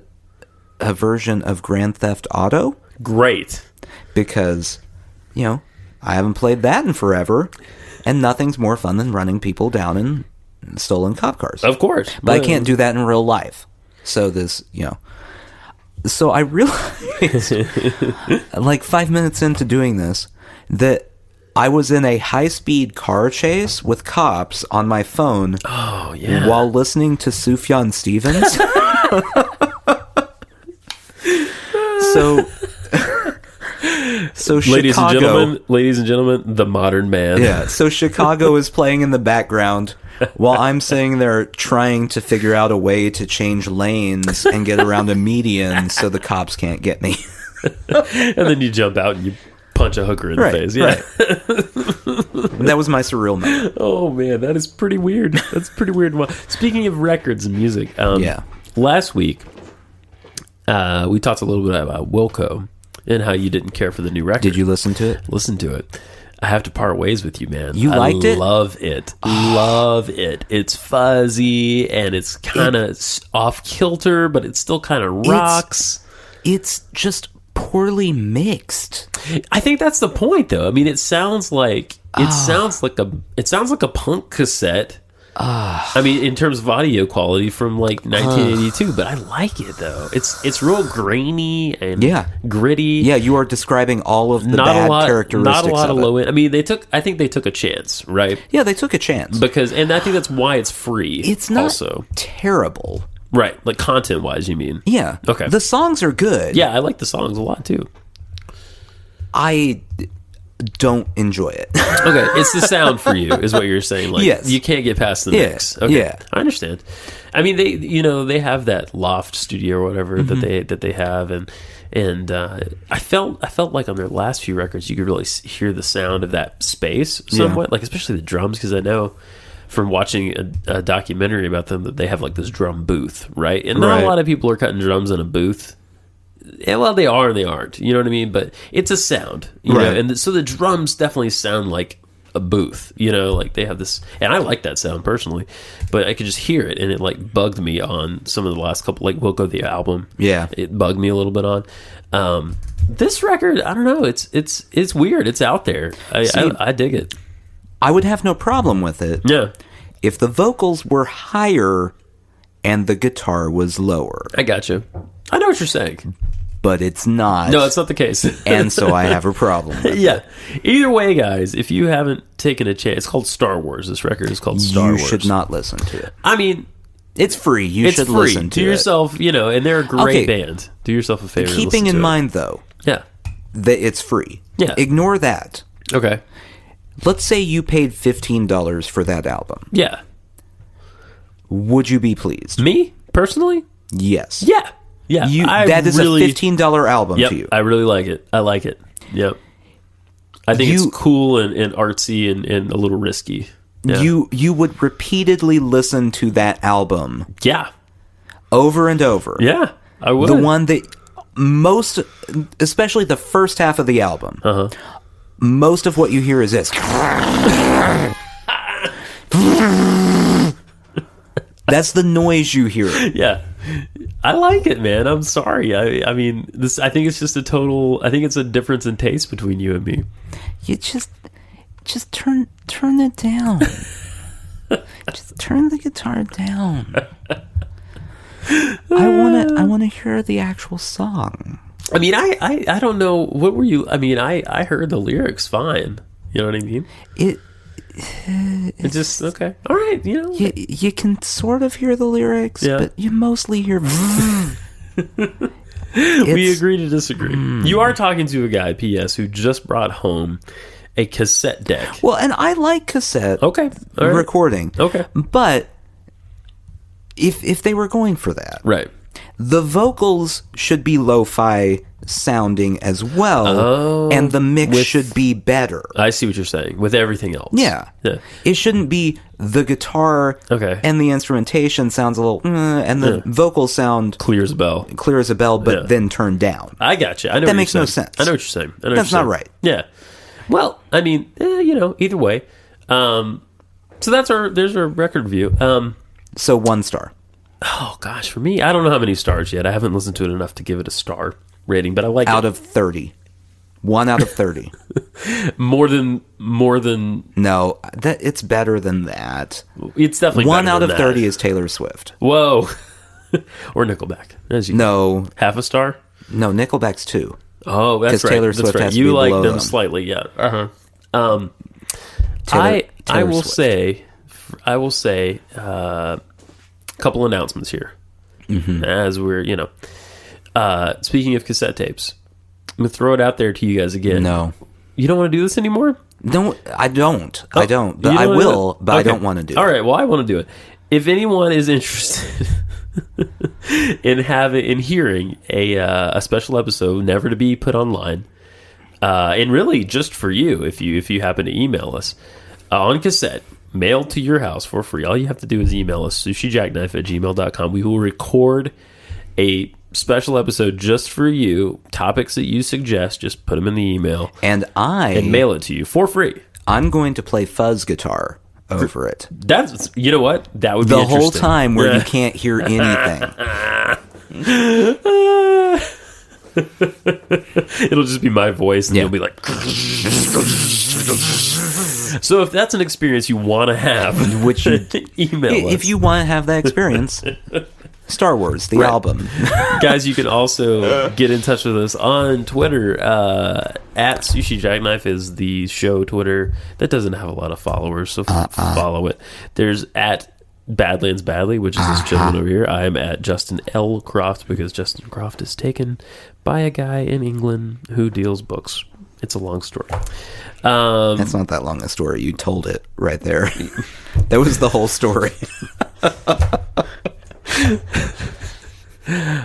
version of Grand Theft Auto. Great. Because, I haven't played that in forever, and nothing's more fun than running people down in stolen cop cars. Of course. But I can't do that in real life. So So I realized, like 5 minutes into doing this, that I was in a high-speed car chase with cops on my phone while listening to Sufjan Stevens. So Chicago, ladies and gentlemen, the modern man. Yeah. So Chicago is playing in the background while I'm sitting there trying to figure out a way to change lanes and get around a median so the cops can't get me. And then you jump out and you punch a hooker in the face. Yeah. Right. And that was my surreal moment. Oh man, that is pretty weird. That's pretty weird. Well, speaking of records and music, last week we talked a little bit about Wilco and how you didn't care for the new record. Did you listen to it? Listen to it. I have to part ways with you, man. You liked it? Love it. Love it. It's fuzzy and it's kind of off kilter, but it still kind of rocks. It's just poorly mixed. I think that's the point, though. I mean, it sounds like a punk cassette. I mean, in terms of audio quality from like 1982, but I like it though. It's real grainy and gritty. Yeah, you are describing all of the bad characteristics. Not a lot of low end. I mean, I think they took a chance, right? Yeah, they took a chance and I think that's why it's free. It's not also terrible, right? Like content wise, you mean? Yeah. Okay. The songs are good. Yeah, I like the songs a lot too. I don't enjoy it. Okay, it's the sound for you, is what you're saying. Like, yes. You can't get past the mix. Okay, yeah, I understand. I mean, they have that loft studio or whatever that they have, and I felt like on their last few records you could really hear the sound of that space somewhat, like especially the drums, because I know from watching a documentary about them that they have like this drum booth, right? And not a lot of people are cutting drums in a booth. Yeah, well, they are and they aren't. You know what I mean? But it's a sound, you know? And so the drums definitely sound like a booth. You know, like they have this, and I like that sound personally. But I could just hear it, and it like bugged me on some of the last couple, like Wilco the album. Yeah, it bugged me a little bit on. This record, I don't know. It's weird. It's out there. I dig it. I would have no problem with it. Yeah, if the vocals were higher and the guitar was lower. I got you. I know what you're saying. But it's not. No, it's not the case. And so I have a problem with it. Either way, guys, if you haven't taken a chance, it's called Star Wars. This record is called Star Wars. You should not listen to it. I mean, it's free. You should listen to it. Do yourself, and they're a great band. Do yourself a favor. Keeping in mind, though, that it's free. Yeah. Ignore that. Okay. Let's say you paid $15 for that album. Yeah. Would you be pleased? Me? Personally? Yes. Yeah. Yeah. That is really, a $15 album to you. I really like it. I like it. Yep. I think it's cool and artsy and a little risky. Yeah. You would repeatedly listen to that album. Yeah. Over and over. Yeah, I would. The one that especially the first half of the album, most of what you hear is this. That's the noise you hear. Yeah. I like it, man. I'm sorry. I mean, this. I think it's just a total. I think it's a difference in taste between you and me. You just turn it down. Just turn the guitar down. I wanna hear the actual song. I mean, I don't know. What were you? I mean, I heard the lyrics fine. You know what I mean? It's just okay. All right, you can sort of hear the lyrics, but you mostly hear. We agree to disagree. You are talking to a guy, P.S., who just brought home a cassette deck. Well, and I like cassette recording. Okay, but if they were going for that, right, the vocals should be lo-fi sounding as well, and the mix should be better. I see what you're saying with everything else. Yeah. It shouldn't be the guitar and the instrumentation sounds a little and the vocals sound clear as a bell, but then turned down. I got you. I know that makes no sense. I know what you're saying. That's not right. Yeah. Well, I mean, either way, So there's our record review. So 1 star. Oh gosh, for me, I don't know how many stars yet. I haven't listened to it enough to give it a star rating, but I like out it. of 30. 1 out of 30. more than. No, it's better than that. It's definitely 1 better out than of that. 30 is Taylor Swift. Whoa, or Nickelback. As you No, half a star. no, Nickelback's 2. Oh, that's 'Cause right. Taylor That's Swift right. has to You be like below them them. slightly, yeah. I Taylor will Swift. say a couple announcements here as we're speaking of cassette tapes. I'm gonna throw it out there to you guys again. No. You don't want to do this anymore? No, I don't. I don't. But You I don't will, wanna- but I Okay. don't want to do All it. right, well, I want to do it. If anyone is interested in hearing a special episode never to be put online, and really just for you, if you happen to email us on cassette, mailed to your house for free, all you have to do is email us sushijackknife@gmail.com. We will record a special episode just for you, topics that you suggest, just put them in the email And and mail it to you for free. I'm going to play fuzz guitar over it. That's, you know what, that would be The whole interesting. time where Yeah. you can't hear anything. It'll just be my voice, and Yeah. you'll be like. So if that's an experience you want to have, Which you- email us. If you want to have that experience, Star Wars, the album. Guys, you can also get in touch with us on Twitter. At Sushi Jackknife is the show Twitter. That doesn't have a lot of followers, so follow it. There's at Badlands Badly, which is this gentleman over here. I am at Justin L. Croft because Justin Croft is taken by a guy in England who deals books. It's a long story. That's not that long a story. You told it right there. That was the whole story.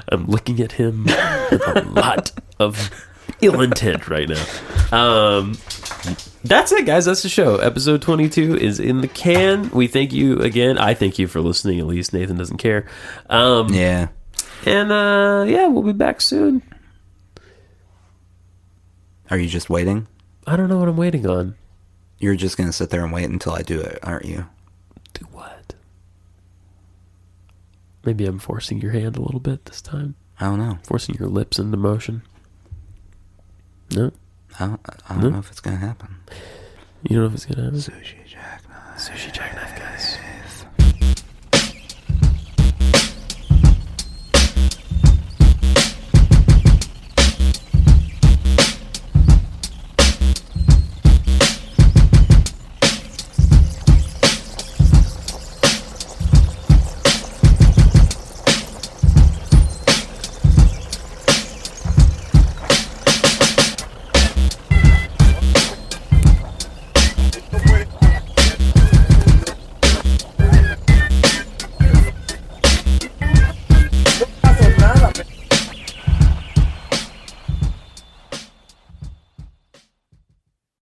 I'm looking at him with a lot of ill intent right now. That's it, guys. That's the show. Episode 22 is in the can. We thank you again. I thank you for listening. At least Nathan doesn't care. Yeah. And we'll be back soon. Are you just waiting? I don't know what I'm waiting on. You're just going to sit there and wait until I do it, aren't you? Do what? Maybe I'm forcing your hand a little bit this time. I don't know. Forcing your lips into motion. No? I don't know if it's going to happen. You don't know if it's going to happen? Sushi Jackknife. Sushi Jack.